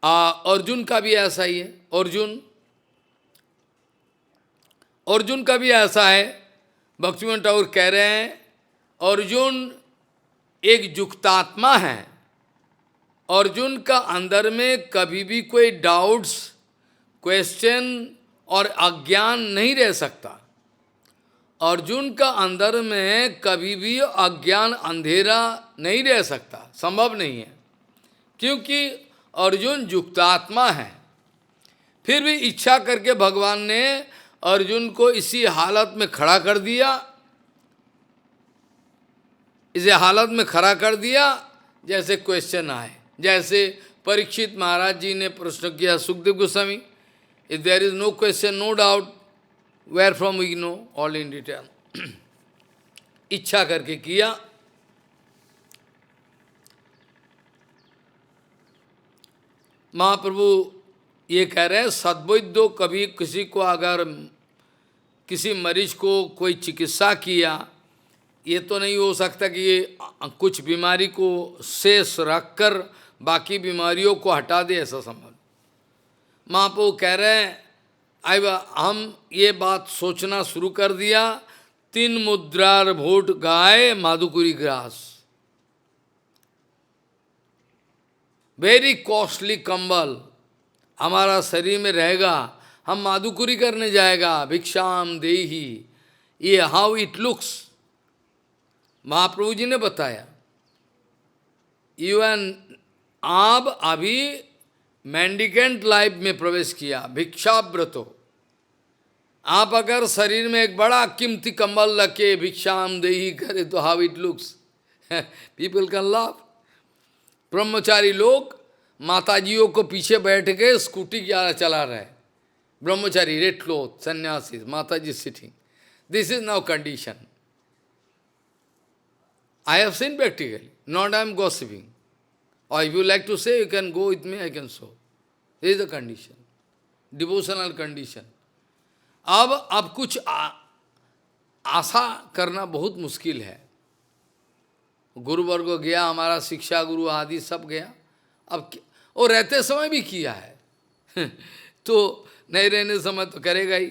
अर्जुन का भी ऐसा ही है। अर्जुन का भी ऐसा है। भक्तिवेदांत ठाकुर कह रहे हैं अर्जुन एक युक्तात्मा है। अर्जुन का अंदर में कभी भी कोई डाउट्स, क्वेश्चन और अज्ञान नहीं रह सकता। अर्जुन का अंदर में कभी भी अज्ञान अंधेरा नहीं रह सकता, संभव नहीं है, क्योंकि अर्जुन युक्तात्मा है। फिर भी इच्छा करके भगवान ने अर्जुन को इसी हालत में खड़ा कर दिया, इसे हालत में खड़ा कर दिया जैसे क्वेश्चन आए। जैसे परीक्षित महाराज जी ने प्रश्न किया Sukhdev Goswami, if there is no question no doubt where from we know all in detail. इच्छा करके किया। महाप्रभु ये कह रहे हैं सद्वैद्यो, कभी किसी को अगर किसी मरीज को कोई चिकित्सा किया, ये तो नहीं हो सकता कि ये कुछ बीमारी को शेष रखकर बाकी बीमारियों को हटा दे, ऐसा संभव। महाप्रभु कह रहे हैं हम ये बात सोचना शुरू कर दिया, 3 मुद्रार भोट गाय माधुकुरी ग्रास, वेरी कॉस्टली कंबल हमारा शरीर में रहेगा, हम माधुकुरी करने जाएगा, भिक्षाम देही, ये how it looks. Mahaprabhu ji ने बताया आप अभी मेंडिकेंट लाइफ में प्रवेश किया, भिक्षाव्रतो। आप अगर शरीर में एक बड़ा कीमती कंबल रखे भिक्षाम देही करे तो how it looks, people can laugh. ब्रह्मचारी लोग माताजियों को पीछे बैठ के स्कूटी चला रहे, ब्रह्मचारी रेड क्लोथ सन्यासी, माताजी sitting, this is now condition. I have seen practically, not I am gossiping. Or if you like to say, you can go with me, I can show. This is the condition, devotional condition. अब कुछ आशा करना बहुत मुश्किल है। गुरु वर्ग गया, हमारा शिक्षा गुरु आदि सब गया, अब वो रहते समय भी किया है तो नहीं रहने समय तो करेगा ही।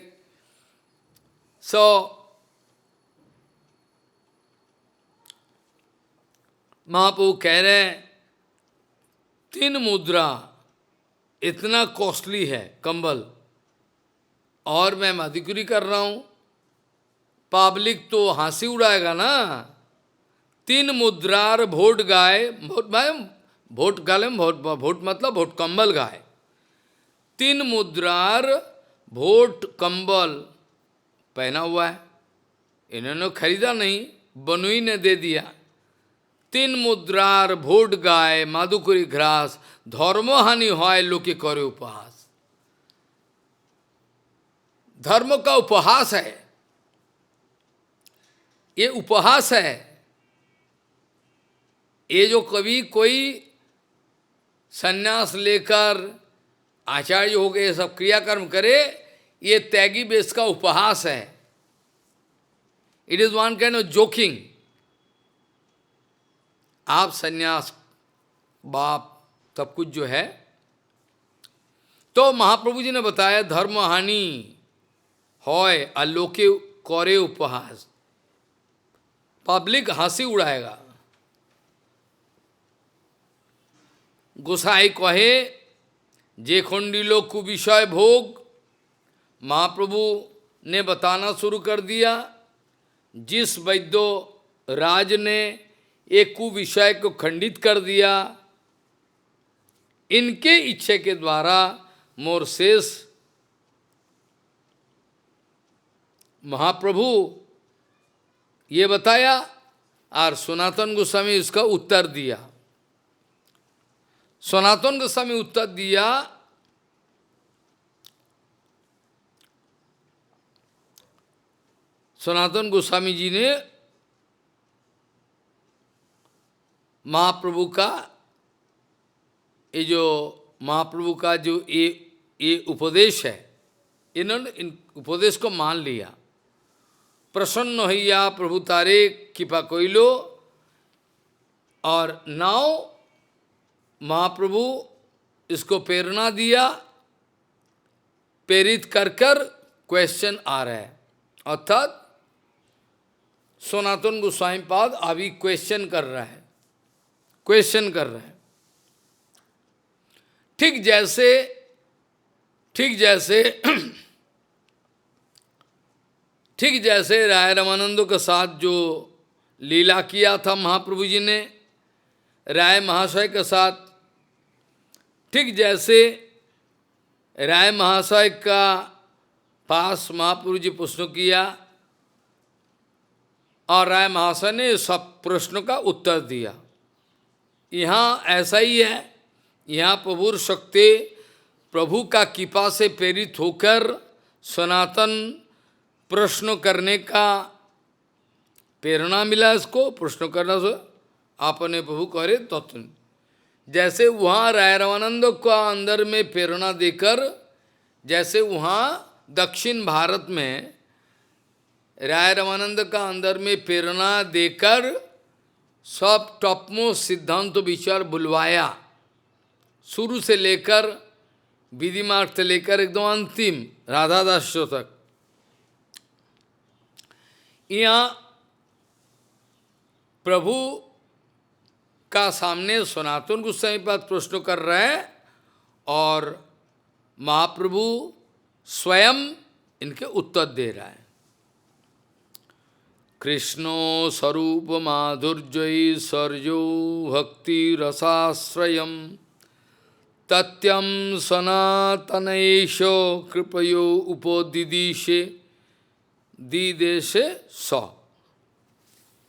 महाप्रभु कह रहे हैं 3 मुद्रा इतना कॉस्टली है कंबल, और मैं माधुकुरी कर रहा हूँ, पब्लिक तो हंसी उड़ाएगा ना। 3 मुद्रार भोट गाय, भोट गाले, भोट मतलब भोट कंबल गाय, 3 मुद्रार भोट कंबल पहना हुआ है। इन्होंने खरीदा नहीं, बनुई ने दे दिया। 3 मुद्रार भोट गाय माधुकुरी घ्रास, धर्महानि होय लोके करे उपहास। धर्म का उपहास है, ये उपहास है। ये जो कभी कोई सन्यास लेकर आचार्य हो गए सब क्रियाकर्म करे, ये त्यागी बेस का उपहास है। It is one kind of joking. आप सन्यास बाप सब कुछ जो है, तो महाप्रभु जी ने बताया धर्म हानि होय अलोके करे उपहास, पब्लिक हंसी उड़ाएगा। गोसाई कहे जे खंडिलो कुविषय भोग, महाप्रभु ने बताना शुरू कर दिया। जिस वैद्यो राज ने एक कुविषय को खंडित कर दिया, इनके इच्छा के द्वारा मोर शेष महाप्रभु ये बताया, और सनातन गोस्वामी इसका उत्तर दिया। सनातन गोस्वामी उत्तर दिया, सनातन गोस्वामी जी ने महाप्रभु का महाप्रभु का जो ये उपदेश है, इन्होंने इन उपदेश को मान लिया। प्रसन्न हैया प्रभु तारे कृपा कोइलो, और नाउ महाप्रभु इसको प्रेरणा दिया, प्रेरित कर कर क्वेश्चन आ रहा है, अर्थात सनातन गोस्वामी पाद अभी क्वेश्चन कर रहा है, क्वेश्चन कर रहा है। ठीक जैसे राय रामानंद के साथ जो लीला किया था महाप्रभु जी ने राय महाशय के साथ, ठीक जैसे राय महाशय का पास महाप्रभु जी प्रश्न किया और राय महाशय ने सब प्रश्नों का उत्तर दिया, यहाँ ऐसा ही है। यहाँ प्रभुर शक्ति प्रभु का कृपा से प्रेरित होकर सनातन प्रश्न करने का प्रेरणा मिला, इसको प्रश्न करना से आपने प्रभु करे तत्व। जैसे वहाँ राय रामानंद का अंदर में प्रेरणा देकर, जैसे वहाँ दक्षिण भारत में राय रामानंद का अंदर में प्रेरणा देकर सब टॉपमोस्ट सिद्धांत विचार बुलवाया, शुरू से लेकर विधि मार्ग से लेकर एकदम अंतिम राधादास तक। यहाँ प्रभु का सामने सनातन गोस्वामी पाद प्रश्न कर रहे हैं और महाप्रभु स्वयं इनके उत्तर दे रहा है। कृष्णो स्वरूप माधुर्यैश्वर्यो भक्ति रसाश्रयम् तत्यं सनातनैषो कृपयो उपोदिदिशे दिदेशे स।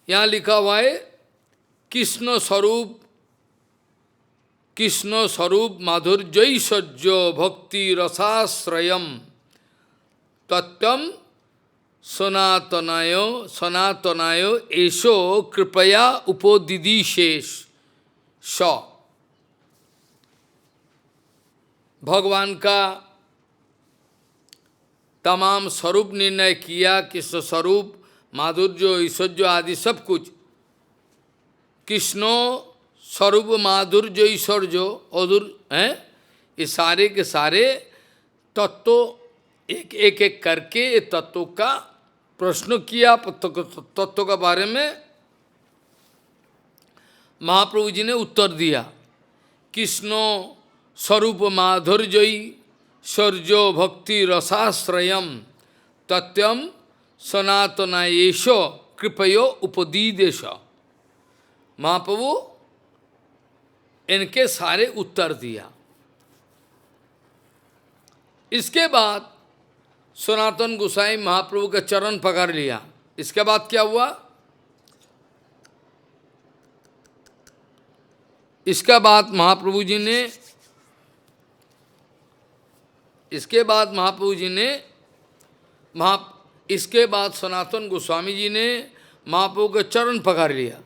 यहाँ लिखा हुआ है कृष्ण स्वरूप माधुर्यैश्वर्यो भक्ति रसाश्रयम् तत्वम सनातनाय एषो कृपया उपोदिदिशेष स। भगवान का तमाम स्वरूप निर्णय किया, कृष्ण स्वरूप माधुर्य ऐश्वर्य आदि सब कुछ। कृष्णो स्वरूप माधुर्य ऐश्वर्य अधुर हैं, ये सारे के सारे तत्व एक एक करके ये तत्वों का प्रश्न किया, तत्व का बारे में महाप्रभु जी ने उत्तर दिया। कृष्णो स्वरूप माधुर्यई शौर्यो भक्ति रसाश्रयम तत्यम सनातनायेशो कृपयो उपदीदेश। महाप्रभु इनके सारे उत्तर दिया। इसके बाद सनातन गोसाई महाप्रभु का चरण पकड़ लिया। इसके बाद क्या हुआ? इसके बाद महाप्रभु जी ने इसके बाद सनातन गोस्वामी जी ने महाप्रभु का चरण पकड़ लिया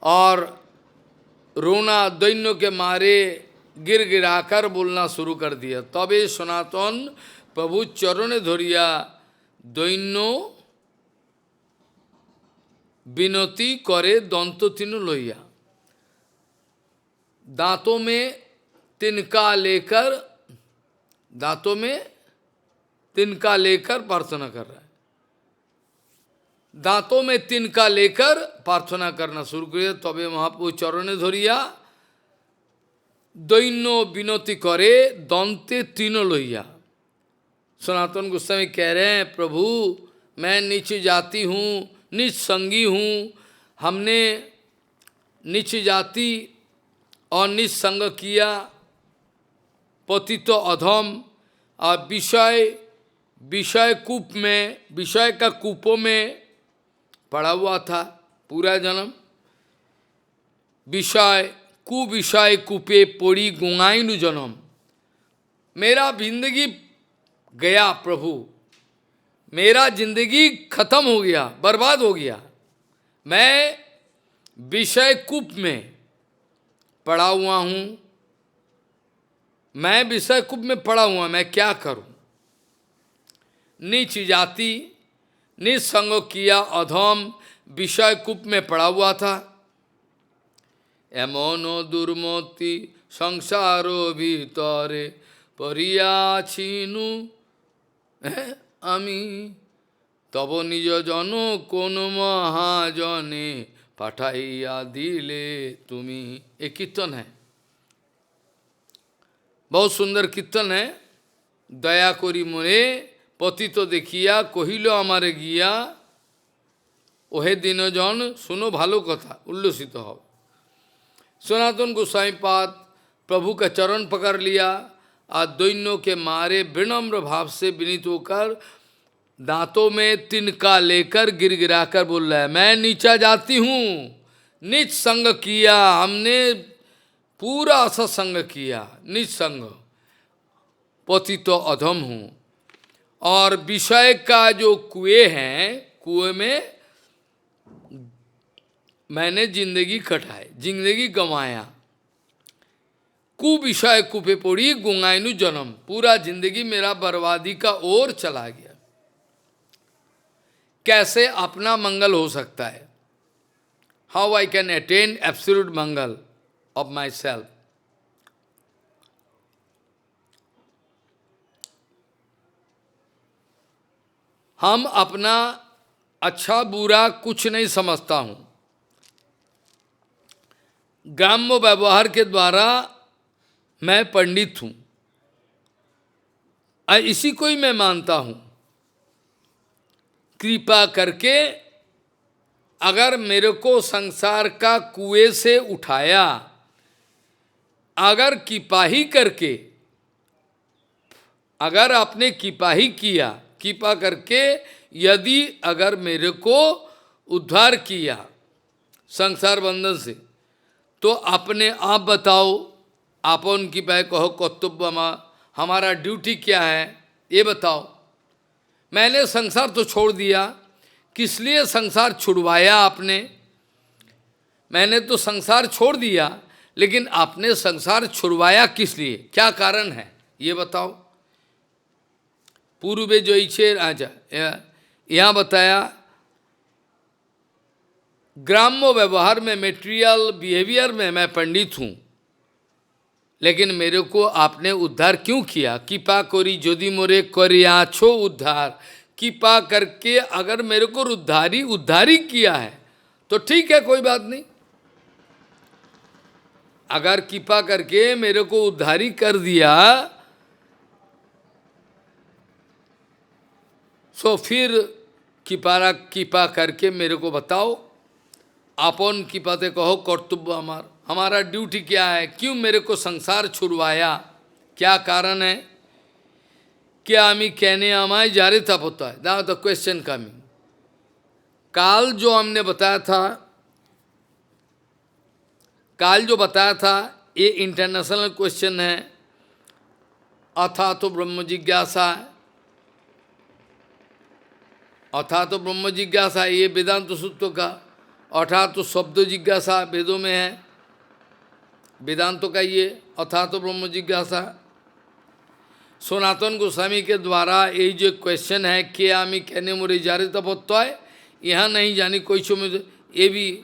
और रोना दैन्य के मारे गिर गिराकर बोलना शुरू कर दिया। तबे सनातन प्रभु चरण धरिया दैन्य विनती करे दंत तीन लोहिया। दांतों में तिनका लेकर प्रार्थना कर रहा है। दांतों में तिनका लेकर प्रार्थना करना शुरू किया। तबे महाप्रभु चरण धरिया दैन्य विनती करे दंते तीनों लोहिया। सनातन गोस्वामी कह रहे हैं, प्रभु मैं नीच जाति हूँ, नीच संगी हूँ, हमने नीच जाति और नीच संग किया, पतित अधम और विषय कूप में, विषय का कूपों में पड़ा हुआ था पूरा जन्म। विषय कूपे पड़ी गुंगाइनु जन्म। मेरा जिंदगी गया प्रभु, मेरा जिंदगी खत्म हो गया, बर्बाद हो गया। मैं विषय कूप में पड़ा हुआ हूँ, मैं विषय कूप में पड़ा हुआ, मैं क्या करूं? नीच जाति, नीच संग किया अधम, विषय कूप में पड़ा हुआ था। एमनो दुर्मति संसारो भीतरे परियाछिनु आमी, तब निज जनो कोन महाजने पाठाइया दिले तुमी। एक कीर्तन है, बहुत सुंदर कीर्तन है। दया करी मोरे पतित देखिया कहिल आमारे गिया, ओहे दीनजन सुनो भालो कथा, उल्लसित हो। सनातन गोस्वामी पाद प्रभु का चरण पकड़ लिया और दैन्यों के मारे विनम्र भाव से विनीत होकर दांतों में तिनका लेकर गिड़गिड़ाकर बोल रहा है, मैं नीचा जाती हूँ, नीच संग किया, हमने पूरा असत्संग किया, नीच संग, पतित अधम हूँ। और विषय का जो कुएं हैं, कुएं में मैंने जिंदगी कटाई, जिंदगी गंवाया। कुविषय कुपे पड़ी गुंगाइनु जन्म, पूरा जिंदगी मेरा बर्बादी का ओर चला गया। कैसे अपना मंगल हो सकता है? How I can attain absolute Mangal of my self? हम अपना अच्छा बुरा कुछ नहीं समझता हूं। ग्राम्य व्यवहार के द्वारा मैं पंडित हूं, इसी को ही मैं मानता हूं। कृपा करके अगर मेरे को संसार का कुएं से उठाया, अगर कृपा ही करके, अगर आपने कृपा ही किया, कृपा करके यदि अगर मेरे को उद्धार किया संसार बंधन से, तो अपने आप बताओ, आप उनकी पाए कहो कर्तव्य, हमारा ड्यूटी क्या है ये बताओ। मैंने संसार तो छोड़ दिया, किस लिए संसार छुड़वाया आपने? मैंने तो संसार छोड़ दिया, लेकिन आपने संसार छुड़वाया किस लिए, क्या कारण है ये बताओ। पूर्व जो इच्छे आजा यहाँ बताया, ग्राम्य व्यवहार में, मेटेरियल बिहेवियर में मैं पंडित हूँ, लेकिन मेरे को आपने उद्धार क्यों किया? कृपा करी यदि मोरे करियाछो उद्धार, कृपा करके अगर मेरे को उद्धारी किया है तो ठीक है, कोई बात नहीं। अगर कृपा करके मेरे को उद्धारी कर दिया, सो फिर कृपा करके मेरे को बताओ, आपन कृपाते कहो कर्तव्य हमारा ड्यूटी क्या है, क्यों मेरे को संसार छुड़वाया, क्या कारण है? क्या आमी कहने आमाय जारे तप होता है, नाउ द क्वेश्चन कमिंग। काल जो हमने बताया था, काल जो बताया था, ये इंटरनेशनल क्वेश्चन है। अथा तो ब्रह्म जिज्ञासा, अथा तो ब्रह्म जिज्ञासा, ये वेदांत सूत्र का। अथा तो शब्द जिज्ञासा वेदों में है, वेदांतों का ये अथा तो ब्रह्म जिज्ञासा। सनातन गोस्वामी के द्वारा ये जो क्वेश्चन है, के आमी कहने मोरे जारे तपत्व है, यहाँ नहीं जानी कोई चो में, ये भी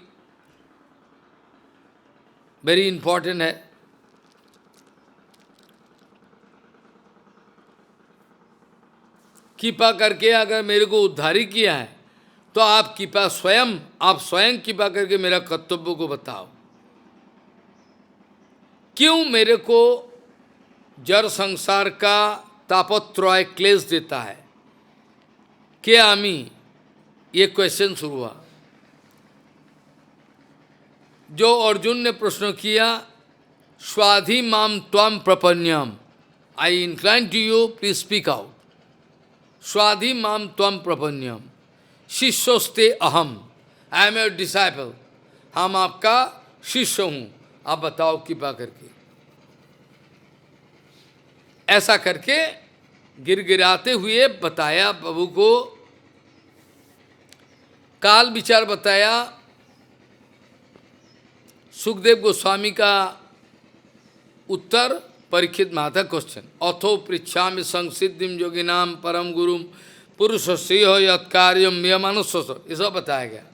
वेरी इंपॉर्टेंट है। कृपा करके अगर मेरे को उद्धारी किया है, तो आप कृपा स्वयं कृपा करके मेरा कर्तव्य को बताओ। क्यों मेरे को जड़ संसार का तापत्रय क्लेश देता है, के आमी, ये क्वेश्चन शुरू हुआ। जो अर्जुन ने प्रश्न किया, स्वाधि माम त्वम प्रपन्यम, I incline to you, please speak out. स्वाधि माम त्वम प्रपन्यम, शिष्योस्ते अहम, आई एम योर डिसाइपल, हम आपका शिष्य हूं, आप बताओ कृपा करके। ऐसा करके गिड़गिड़ाते हुए बताया प्रभु को, काल विचार बताया। सुखदेव गोस्वामी का उत्तर परीक्षित माता क्वेश्चन, अथो पृच्छामि संसिद्धिम योगिनाम परम गुरुम पुरुषस्य यत्कार्यम नियमानुष्य, ये सब बताया गया।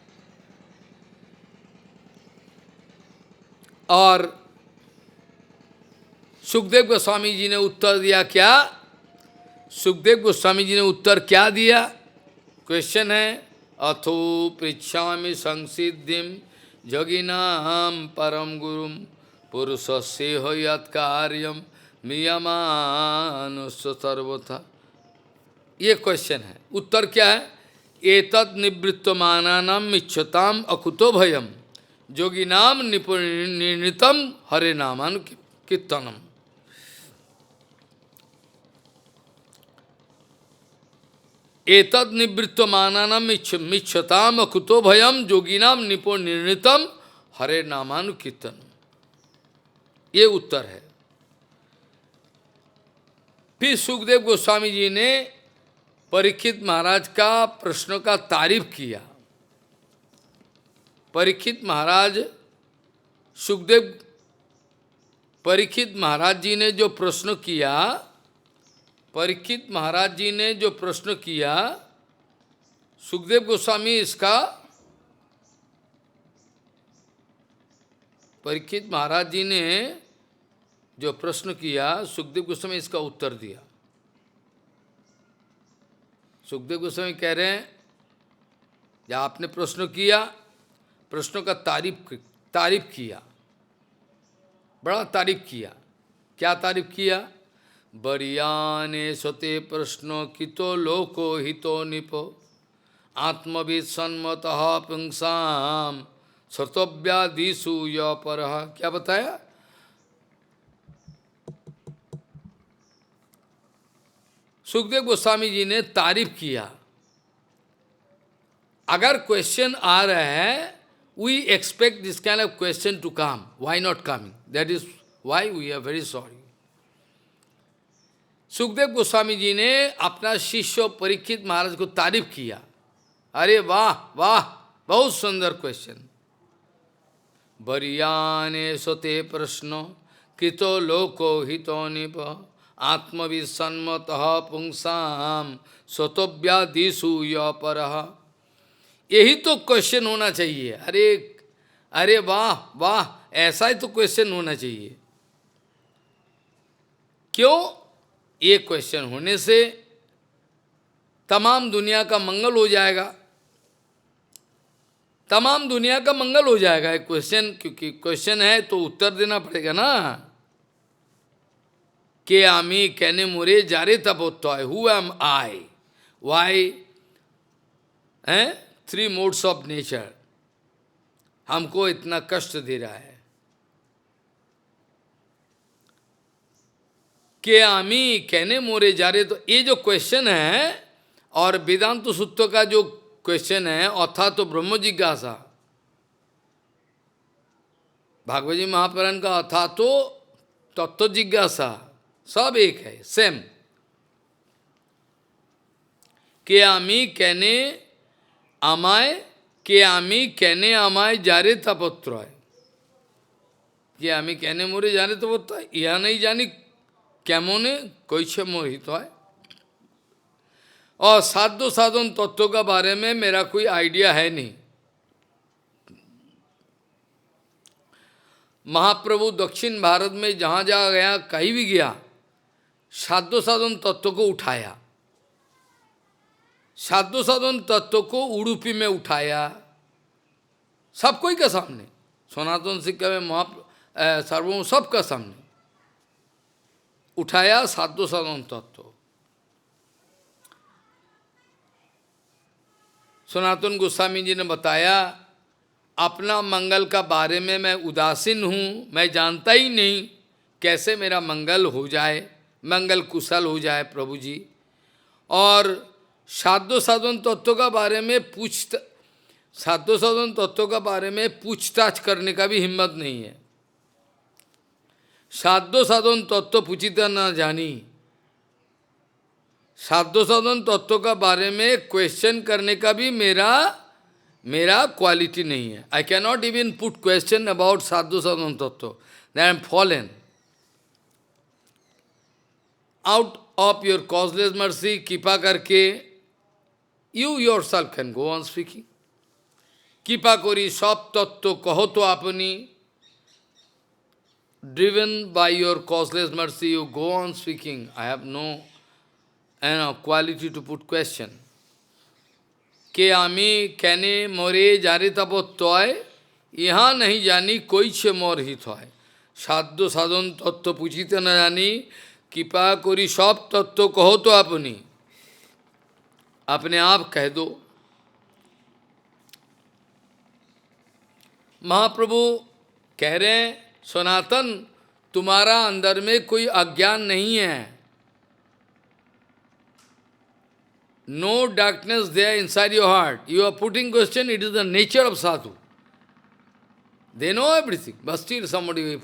और सुखदेव गोस्वामी जी ने उत्तर दिया क्या? सुखदेव गोस्वामी जी ने उत्तर क्या दिया? क्वेश्चन है, अथो पृच्छामि संसिद्धिम योगिनाम परम गुरुम पुरुषस्य यत्कार्यम नियमानुष्य सर्वथा। ये क्वेश्चन है, उत्तर क्या है? एतत् निवृत्तमानानाम इच्छताम अकुतो भयम योगिनाम निर्णितम हरे नामानुकीर्तनम। एतत् निवृत्तमानानाम इच्छताम अकुतो भयम योगिनाम निर्णितम हरे नामानुकीर्तनम। ये उत्तर है। फिर सुखदेव गोस्वामी जी ने परीक्षित महाराज का प्रश्न का तारीफ किया। परीक्षित महाराज परीक्षित महाराज जी ने जो प्रश्न किया, परीक्षित महाराज जी ने जो प्रश्न किया, सुखदेव गोस्वामी इसका, परीक्षित महाराज जी ने जो प्रश्न किया, सुखदेव गोस्वामी इसका उत्तर दिया। सुखदेव गोस्वामी कह रहे हैं, जब आपने प्रश्न किया, प्रश्नों का तारीफ किया, बड़ा तारीफ किया। क्या तारीफ किया? बरियाने सते प्रश्नो कितो लोको हितो निपो आत्मविद सन्मतः पुंसाम सर्तव्यादिषु यपरः। क्या बताया? सुखदेव गोस्वामी जी ने तारीफ किया। अगर क्वेश्चन आ रहा है, we expect this kind of question to come. Why not coming? That is why we are very sorry. Sukhdev Goswami ji ने अपना शिष्य परीक्षित महाराज को तारीफ किया। अरे वाह वाह, बहुत सुंदर क्वेश्चन। बरियाने सते प्रश्नो कृतो लोको हितो निप आत्मविद सन्मतः पुंसाम स्वतव्यादिषु यपरः। यही तो क्वेश्चन होना चाहिए। अरे वाह वाह, ऐसा ही तो क्वेश्चन होना चाहिए। क्यों? ये क्वेश्चन होने से तमाम दुनिया का मंगल हो जाएगा, तमाम दुनिया का मंगल हो जाएगा। एक क्वेश्चन, क्योंकि क्वेश्चन है तो उत्तर देना पड़ेगा ना। के आमी कहने मोरे जारे तपोत्तय, हु एम आई, वाई है, 3 मोड्स ऑफ नेचर हमको इतना कष्ट दे रहा है। के आमी कहने मोरे जा रहे, तो ये जो क्वेश्चन है, और वेदांत सूत्र का जो क्वेश्चन है, अर्थात तो ब्रह्म जिज्ञासा, भागवत जी महापुराण का अर्थात तो तत्व जिज्ञासा, सब एक है, सेम। के आमी कहने আমায়, কে আমি কেনে আমায় যারে তাপত্রয়, কে আমি কেনে মোরে জানে তাপত্রয়, ইহা नहीं जानी কেমনে कैसे मोहित है। और साध्य साधन तत्व का बारे में मेरा कोई आइडिया है नहीं। महाप्रभु दक्षिण भारत में जहाँ जहाँ गया, कहीं भी गया, साध्य साधन तत्व को उठाया, साध्य साधन तत्व को उड़ूपी में उठाया, सब कोई के सामने। सनातन शिक्षा में सर्वम सबका सामने उठाया साधु साधन तत्व। सनातन गोस्वामी जी ने बताया, अपना मंगल का बारे में मैं उदासीन हूँ, मैं जानता ही नहीं कैसे मेरा मंगल हो जाए, मंगल कुशल हो जाए प्रभु जी। और साधु साधन तत्व का बारे में साधु साधन तत्व का बारे में पूछताछ करने का भी हिम्मत नहीं है। साधु साधन तत्व पूछिता न जानी, साधु साधन तत्व का बारे में क्वेश्चन करने का भी मेरा क्वालिटी नहीं है। I can not even put question about साधु साधन तत्व, that I am fallen. Out of your causeless mercy, कृपा करके you yourself can go on speaking. कृपा करी सब तत्व कहो तो अपनी, driven by your causeless mercy, you go on speaking. I have no quality to put question. के आमी कैने मोरे जारे तपत्वय, यहाँ नहीं जानी कोई छे मोर हित है। साध्य साधन तत्व पूछिते न जानी, कृपा करी सब तत्व कहो तो अपनी, अपने आप कह दो। महाप्रभु कह रहे हैं, सनातन तुम्हारा अंदर में कोई अज्ञान नहीं है। No darkness there inside your heart. You are putting question, it is the nature of sadhu. They know everything, but still somebody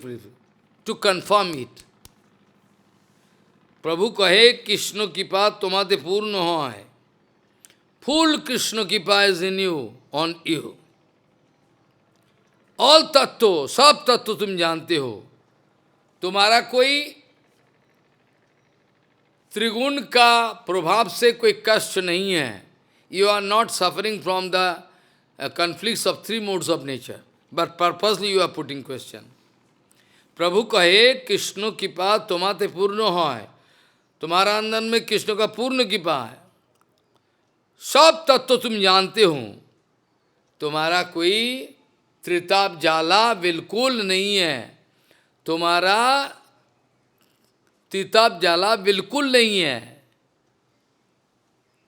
to confirm it. प्रभु कहे कृष्ण कृपा तुम्हारे पूर्ण हो है। फुल कृष्ण कृपा is in you, on you. All तत्व, सब तत्व तुम जानते हो। तुम्हारा कोई त्रिगुण का प्रभाव से कोई कष्ट नहीं है। You are not suffering from the conflicts of three modes of nature, but purposely you are putting question. प्रभु कहे कृष्ण कृपा तुम्हारे पूर्ण हो है। तुम्हारा अंदर में कृष्ण का पूर्ण कृपा है। सब तत्व तुम जानते हो। तुम्हारा कोई त्रिताप जाला बिल्कुल नहीं है। तुम्हारा त्रिताप जाला बिल्कुल नहीं है।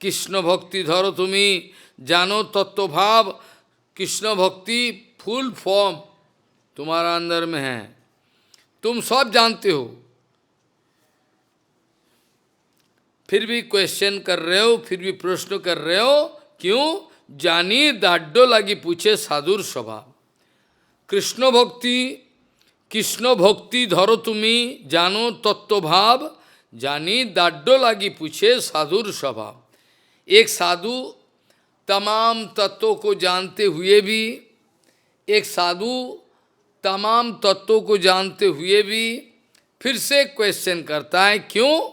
कृष्ण भक्ति धरो तुम्हें जानो तत्व भाव। कृष्ण भक्ति फुल फॉर्म तुम्हारा अंदर में है, तुम सब जानते हो। फिर भी क्वेश्चन कर रहे हो, फिर भी प्रश्न कर रहे हो, क्यों? जानी दाड्डो लगी पूछे साधुर स्वभाव। कृष्ण भक्ति धरो तुम्हें जानो तत्व भाव। जानी दाड्डो लगी पूछे साधुर स्वभाव। एक साधु तमाम तत्वों को जानते हुए भी, एक साधु तमाम तत्वों को जानते हुए भी फिर से क्वेश्चन करता है, क्यों?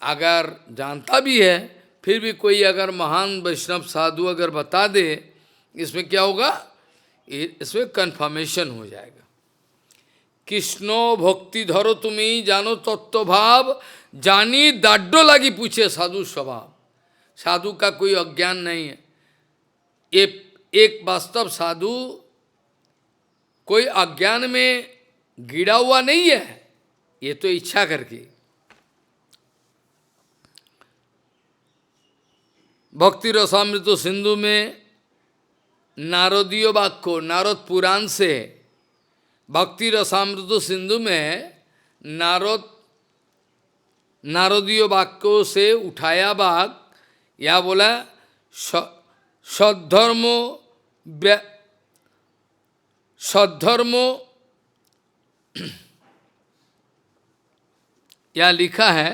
अगर जानता भी है, फिर भी कोई अगर महान वैष्णव साधु अगर बता दे, इसमें क्या होगा? इसमें कन्फर्मेशन हो जाएगा। कृष्णो भक्ति धरो तुम्हें जानो तत्व भाव। जानी दाड्डो लगी पूछे साधु स्वभाव। साधु का कोई अज्ञान नहीं है। एक वास्तव साधु कोई अज्ञान में गिरा हुआ नहीं है, ये तो इच्छा करके। भक्ति रसामृत सिंधु में नारदीय वाक्य, नारद पुराण से भक्ति रसामृत सिंधु में नारदीय वाक्यों से उठाया भाग, या बोला सद्धर्मो या लिखा है,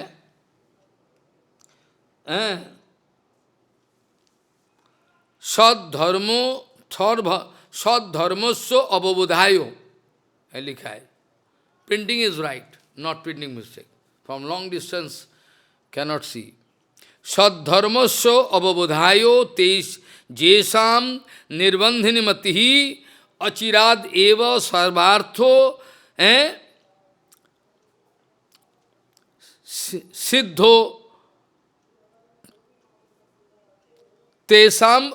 सद्धर्मस्व अवबोधायो लिखा है। Printing is right, not printing mistake. From long distance cannot see. सद्धर्मस्व अवबोधायो तेज जेसाम निर्बंधिनी मति ही अचिराद एव सर्वार्थो सिद्धो तेसाम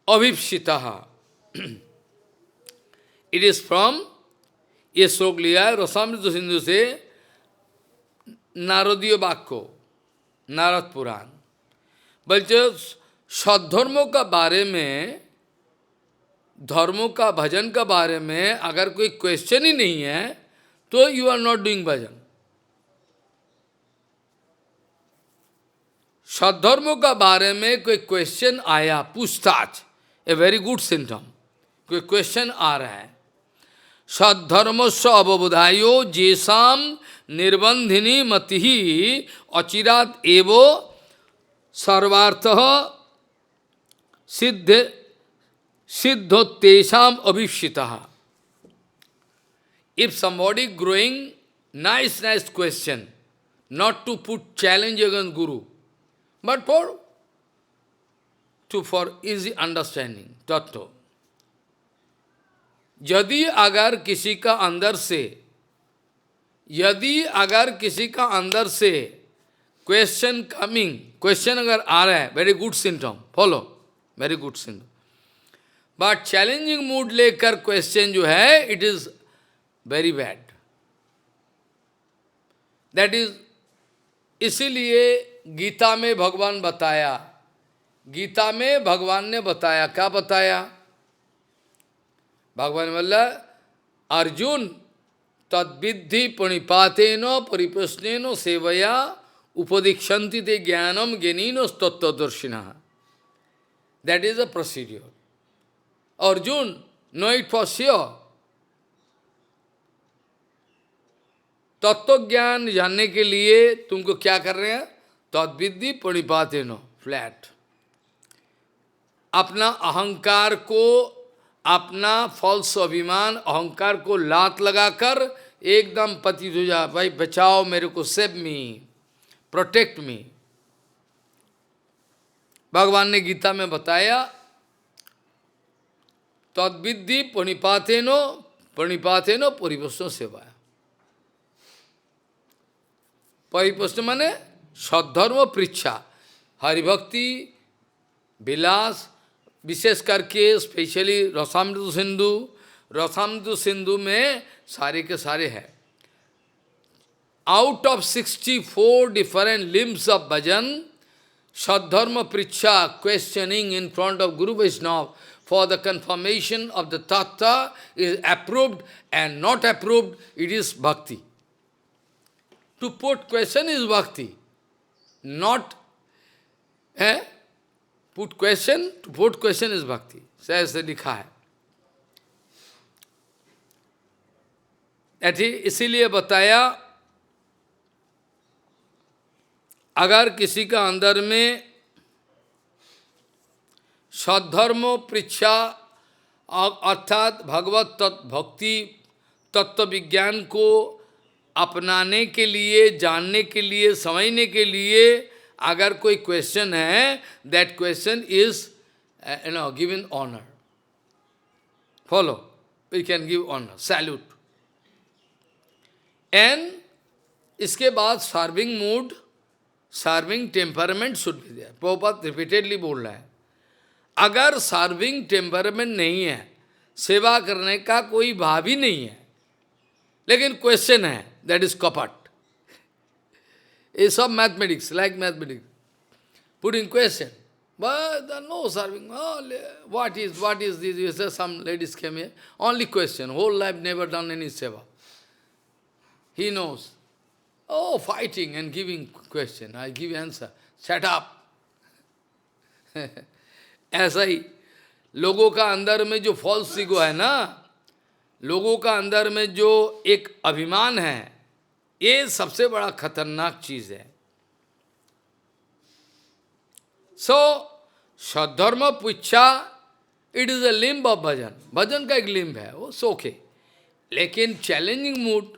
अभिप्सिता। It is from ये श्लोक लिया है रसामृत सिंधु से, नारदीय वाक्य, नारद पुराण। बल्कि सद्धर्मों का बारे में, धर्मों का भजन का बारे में अगर कोई क्वेश्चन ही नहीं है तो यू आर नॉट डूइंग भजन। सद्धर्मों का बारे में कोई क्वेश्चन आया, पूछताछ, ए वेरी गुड सिम्टम। कोई क्वेश्चन आ रहा है, सद्धर्मस्व अवबोधायो जेसाम निर्बंधिनी मति अचिरात एवो सर्वार्थ सिद्धोत्तेषाम अभिषितः। If somebody growing nice question, not to put challenge against Guru, but for easy understanding, tattva. यदि अगर किसी का अंदर से क्वेश्चन कमिंग, क्वेश्चन अगर आ रहा है, very good symptom, follow, very good symptom. But challenging mood लेकर क्वेश्चन जो है, it is very bad. That is, इसीलिए गीता में भगवान बताया, गीता में भगवान ने बताया, क्या बताया? भगवान बोला, अर्जुन तद्विद्धि प्रणिपातेन परिप्रश्नेन सेवया उपदीक्षन्ति ते ज्ञानम ज्ञानिनो तत्त्वदर्शिनः। That is a procedure. Arjun, know it for sure. तत्व ज्ञान जानने के लिए तुमको क्या कर रहे हैं? तद्विद्धि प्रणिपातेन, फ्लैट। अपना अहंकार को, अपना फॉल्स अभिमान, अहंकार को लात लगाकर एकदम पतित हो जा, भाई बचाओ मेरे को, सेव मी, प्रोटेक्ट मी। भगवान ने गीता में बताया, तद्विद्धि प्रणिपातेनो परिप्रश्न सेवा। परिप्रश्न माने सद्धर्म पृच्छा, हरिभक्ति विलास, विशेष करके स्पेशली रसामृत सिंधु में सारे के सारे है। Out of 64 different limbs of bhajan, सद्धर्म पृच्छा, questioning in front of Guru Vaishnava for the confirmation of the tattva is approved and not approved, it is bhakti. To put question is bhakti, not put question, to put question is bhakti, ऐसे लिखा है। इसीलिए बताया, अगर किसी का अंदर में सद्धर्म पृच्छा अर्थात भगवत भक्ति तत्व विज्ञान को अपनाने के लिए, जानने के लिए, समझने के लिए अगर कोई क्वेश्चन है, that question is given honour, follow, we can give honour, salute. And इसके बाद serving mood, serving temperament should be there. Prabhupada repeatedly बोल रहा है, अगर सर्विंग टेम्परामेंट नहीं है, सेवा करने का कोई भाव ही नहीं है, लेकिन क्वेश्चन है, दैट इज कपट। It's of mathematics, like mathematics. Putting question. But no serving. Oh, what is this? You say some ladies came here. Only question. Whole life never done any seva. He knows. Oh, fighting and giving question. I give answer. Shut up. ऐसा ही लोगों का अंदर में जो फॉल्स ईगो है ना, लोगों का अंदर में जो एक अभिमान है, ये सबसे बड़ा खतरनाक चीज है। सो सद्धर्म पुच्छा, it is a limb of bhajan, bhajan का एक लिम्ब है, वो सोखे। लेकिन challenging mood,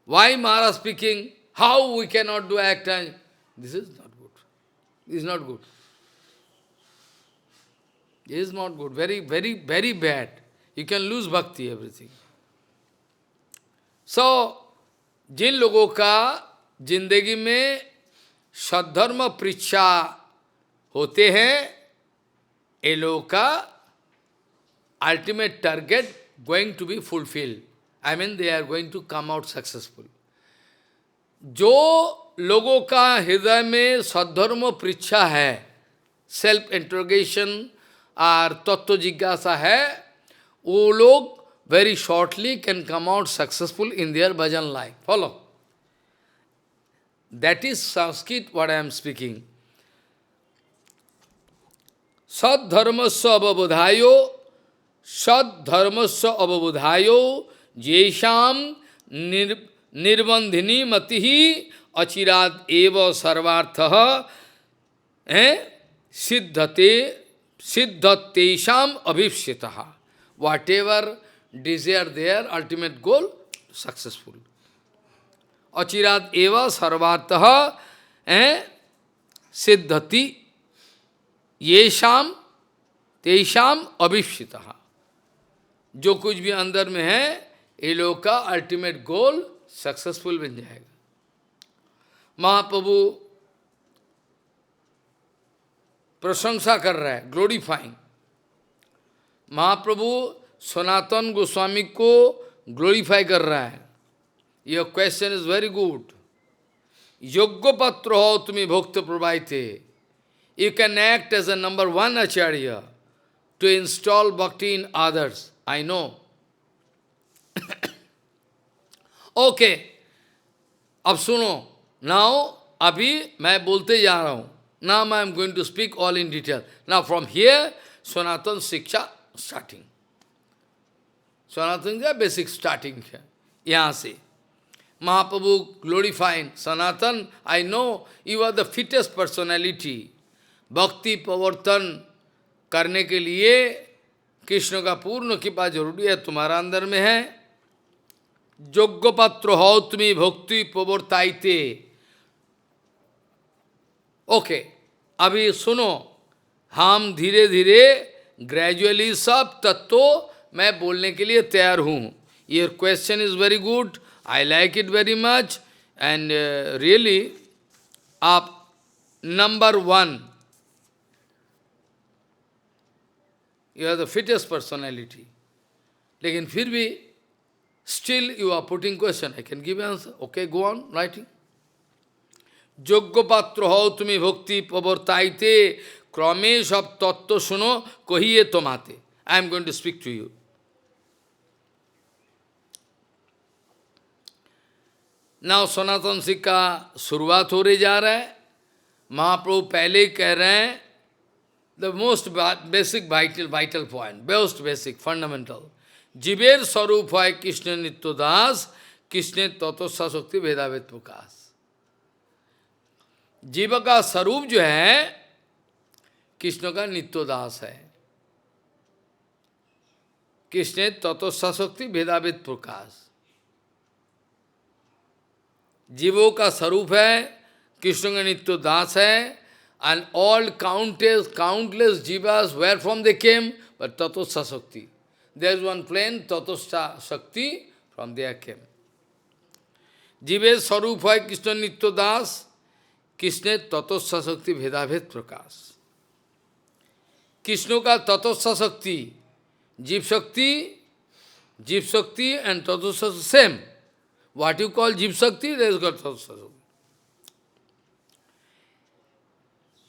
why Maharaj speaking, how we can not do act, this is not good, this is not good, this is not good, very very very bad, you can lose bhakti, everything. So जिन लोगों का जिंदगी में सद्धर्म पृच्छा होते हैं, ये लोगों का ultimate target going to be fulfil, I mean they are going to come out successful. जो लोगों का हृदय में सद्धर्म परीक्षा है, सेल्फ इंट्रोगेशन और तत्व जिज्ञासा है, वो लोग very shortly can come out successful in their bhajan life. Follow? That is Sanskrit what I am speaking. Sadharmasya avabudhayo jesham nirbandhini matihi achirat eva sarvarthaha siddhatesham abhipsitaha. Whatever desire their ultimate goal, successful. Achirat eva sarvarthaha siddhati yesham तेषाम अभिप्सिता. जो कुछ भी अंदर में है, ये लोग का अल्टीमेट गोल सक्सेसफुल बन जाएगा. महाप्रभु प्रशंसा कर रहा है, ग्लोरीफाइंग. महाप्रभु सनातन गोस्वामी को ग्लोरीफाई कर रहा है. Your question is very good. योग्य पत्र हो तुम्हें भक्त प्रवाहिते. You can act as a number one acharya to install bhakti in others. I know. Okay. अब सुनो. Now, अभी मैं बोलते जा रहा हूँ. Now I am going to speak all in detail. Now from here, Sanatan Shiksha starting. Sanatan का basic starting है. यहाँ से. Mahaprabhu glorifying Sanatan. I know you are the fittest personality. भक्ति प्रवर्तन करने के लिए कृष्ण का पूर्ण कृपा जरूरी है, तुम्हारा अंदर में है. योग्य पात्र हो तुम्हें भक्ति प्रवर्ताइते. ओके, अभी सुनो. हम धीरे धीरे ग्रेजुअली सब तत्व मैं बोलने के लिए तैयार हूँ. Your question is very good. I like it very much. And really आप number one. You are the fittest personality. लेकिन फिर भी, still you are putting question. I can give answer. Okay, go on writing. योग्य पात्र हो तुम्हें भक्ति प्रवर्ताइते क्रमे सब तत्व सुनो कहिए तुम्हाते. I am going to speak to you. Now सनातन सिख का शुरुआत हो रही जा रहा है. महाप्रभु पहले ही कह रहे हैं the most basic vital point, most basic, fundamental. जीवेर स्वरूप है कृष्ण नित्य दास, कृष्ण तत्वसा शक्ति भेदाभेद प्रकाश. जीव का स्वरूप जो है कृष्ण का नित्य दास है. कृष्ण तत्वसा शक्ति भेदाभेद प्रकाश. जीवों का स्वरूप है कृष्ण का नित्य दास है. And all countless jivas, where from they came? But Tatosha Shakti. There is one plain Tatosha Shakti, from there came. Jive Sarup hai Krishna Nitya Das, Krishna Tatosha Shakti Bhedabhed Prakash. Krishna ka Tatosha Shakti, Jiv Shakti and Tatosha same. What you call Jiv Shakti, there is got Tatosha Shakti.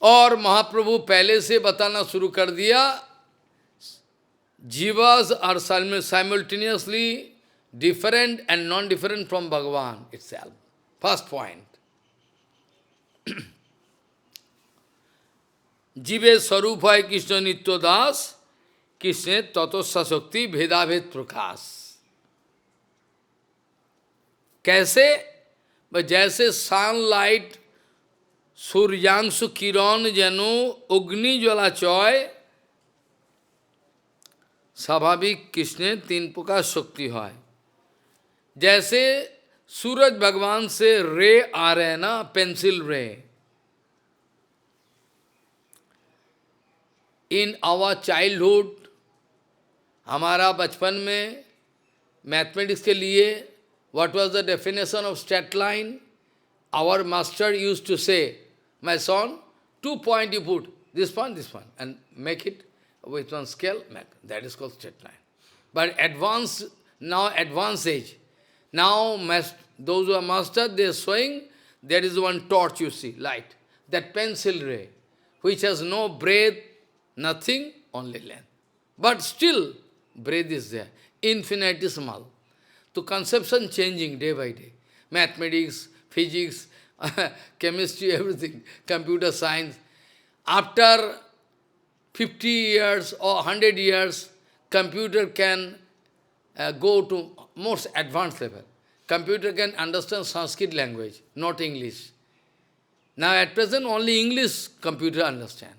और महाप्रभु पहले से बताना शुरू कर दिया. जीवास are simultaneously different and non-different from Bhagavan itself. First point. जीवे स्वरूप है कृष्ण नित्य दास, कृष्ण तत्वसा शक्ति भेदाभेद प्रकाश. कैसे? जैसे सनलाइट सूर्यांशु किरण जेनो अग्नि ज्वालाचय, स्वाभाविक कृष्ण तीन प्रकार शक्ति है. जैसे सूरज भगवान से रे आ रहे ना, पेंसिल रे. इन आवर चाइल्डहुड, हमारा बचपन में मैथमेटिक्स के लिए what was the definition of straight line? Our master used to say, my son, 2 points you put, this one, and make it with one scale, that is called straight line. But advanced now advanced age. Now those who are mastered, they are showing, there is one torch you see, light, that pencil ray, which has no breadth, nothing, only length. But still, breadth is there, infinitesimal. So conception changing day by day. Mathematics, physics, chemistry, everything, computer science. After 50 years or 100 years, computer can go to most advanced level. Computer can understand Sanskrit language, not English. Now at present only English computer understand.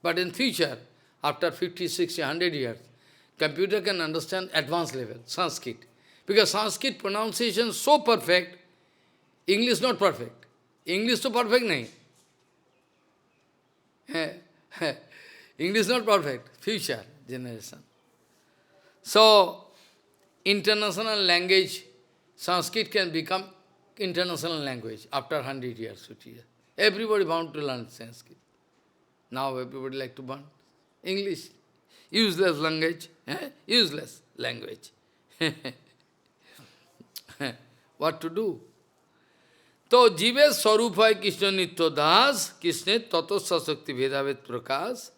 But in future, after 50, 60, 100 years, computer can understand advanced level, Sanskrit. Because Sanskrit pronunciation is so perfect, English not perfect. English so perfect nahi. English not perfect, future generation. So, international language, Sanskrit can become international language after 100 years, 50 years. Everybody bound to learn Sanskrit. Now everybody like to learn English. Useless language. Useless language. What to do? तो जीवे स्वरूप है कृष्ण नित्य दास, कृष्ण तत्व सशक्ति भेदावेद प्रकाश,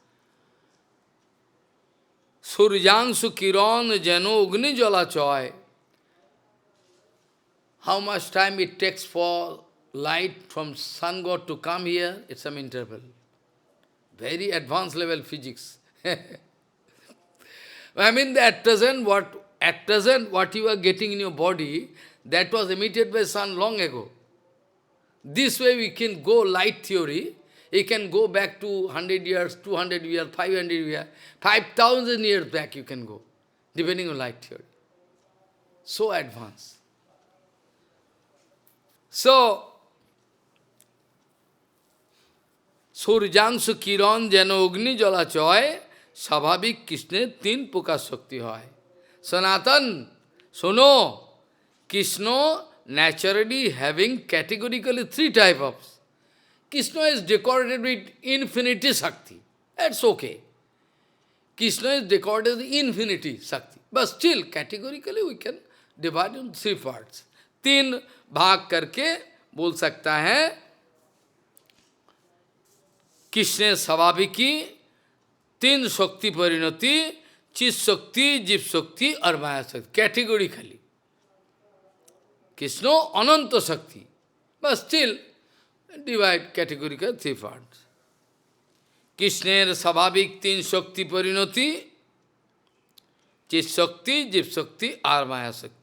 सूर्यांशु किरण जनो अग्नि जला चॉय. How much time it takes for light from sun god to come here? It's some interval. Very advanced level physics. I mean, at present what you are getting in your body, that was emitted by sun long ago. This way we can go light theory. You can go back to 100 years, 200 years, 500 years, 5,000 years back you can go, depending on light theory. So advanced. So, Surjangshu Kiran Jano Agni Jala Choy, Savabhik Krishna Tin Puka Shakti Hoy. Sanatan, Suno, Krishna naturally having categorically three types of. Krishna is decorated with infinity Shakti. That's okay. Krishna is decorated with infinity Shakti. But still, categorically we can divide in three parts. तीन भाग करके बोल सकता है कृष्ण स्वाभाविकी तीन शक्ति परिणति चित शक्ति जीव शक्ति और माया शक्ति कैटेगोरिकली कृष्ण अनंत शक्ति but still divide categorical three parts कृष्णेर स्वाभाविक तीन शक्ति परिणति चित शक्ति जीव शक्ति और माया शक्ति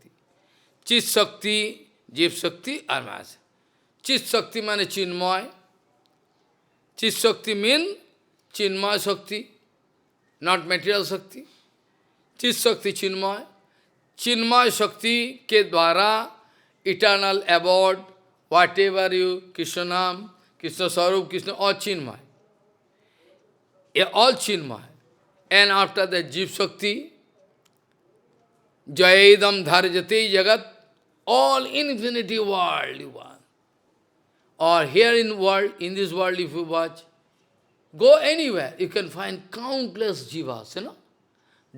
चित शक्ति, जीव शक्ति और माया शक्ति. चित शक्ति माने चिन्मय. चित शक्ति मीन चिन्मय शक्ति, नॉट मेटेरियल शक्ति. चित शक्ति चिन्मय. चिन्मय शक्ति के द्वारा eternal abode, whatever you, Krishna नाम, कृष्ण स्वरूप, Krishna all Chinmay. All Chinmay. And after that जीव शक्ति, Jayedam dharjati jagat, all infinity world you want. Or here in this world if you watch, go anywhere, you can find countless jivas, you know.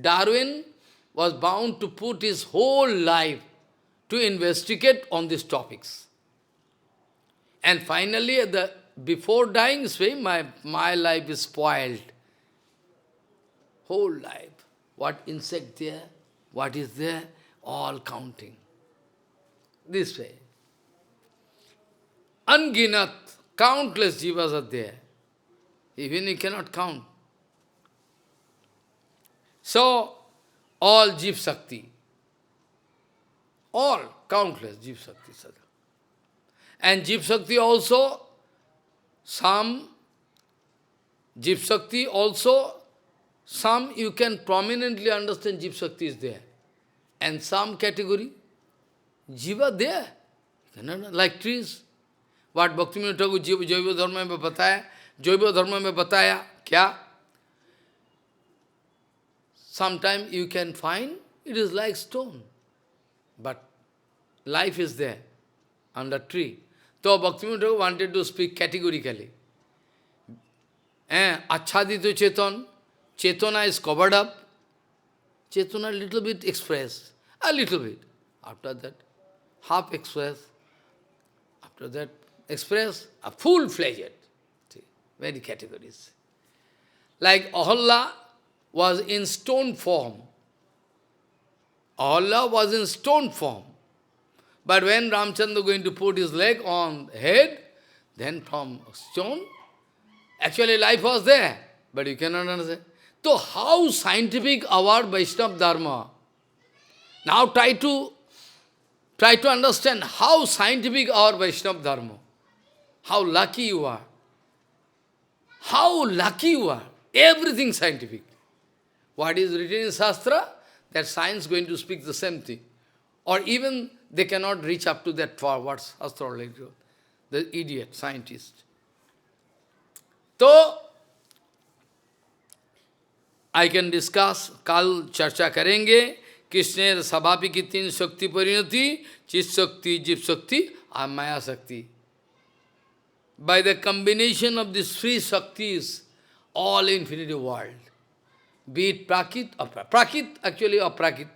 Darwin was bound to put his whole life to investigate on these topics. And finally, before dying, saying, my life is spoiled. Whole life. What insect there? What is there? All counting. This way. Unginat, countless jivas are there. Even you cannot count. So, all Jiv Shakti. All, countless Jiv Shakti. And Jiv Shakti also, some Jiv Shakti also, some you can prominently understand Jiv Shakti is there. And some category, Jiva there. Like trees. What Bhaktivinoda Thakur Jaiva Dharma में बताया, Jaiva Dharma में बताया, क्या? Sometimes you can find it is like stone. But life is there, under tree. So Bhaktivinoda Thakur wanted to speak categorically. Achhadito Chetan, Chetana is covered up. Chetana little bit expressed. a little bit. After that, half express. After that, express a full-fledged. See, many categories. Like Ahalla was in stone form. Ahalla was in stone form. But when Ramchandra going to put his leg on head, then from stone, actually life was there, but you cannot understand. So how scientific our Vaishnava Dharma? Now try to understand how scientific our Vaishnava Dharma. How lucky you are. How lucky you are. Everything scientific. What is written in Shastra, that science going to speak the same thing. Or even they cannot reach up to that far, what Shastra already wrote. The idiot, scientist. So, I can discuss, kal charcha karenge, Krishna sabhapi ki teen shakti parinati, chit shakti, jip shakti, and maya shakti. By the combination of these three shaktis, all infinity world, be it prakrit or prakrit, actually or prakrit.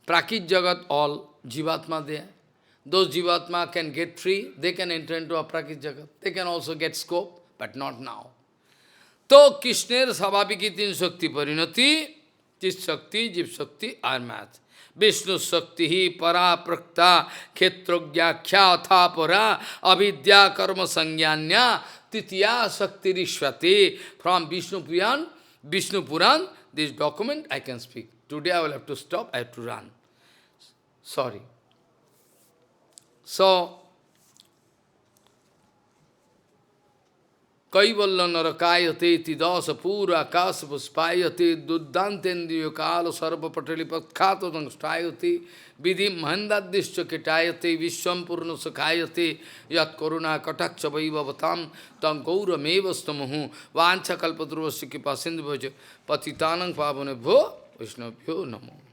Prakrit jagat, all jivatma there. Those jivatma can get free, they can enter into a prakrit jagat. They can also get scope, but not now. To Krishner sabhapi ki teen shakti parinati, chit shakti, jip shakti, armat. Vishnu shakti hi para prakta khetrogya kya tha para avidya karma sangyanya titiya shakti rishvati. From Vishnu Puran, this document I can speak. Today I will have to stop, I have to run. Sorry. So, Kaivalla narakayate tidasa pura akasa puspayate duddantendriyo kala sarva patali patkhato dangstayate vidhim mahandadishcha kitayate vishwam purna sakhayate yat koruna katakcha vaivavatam tam gaura mevastamuhu vancha kalpadruvasya kipa sindhu bhaja patitanang pavane bho Vishnabhyo namo.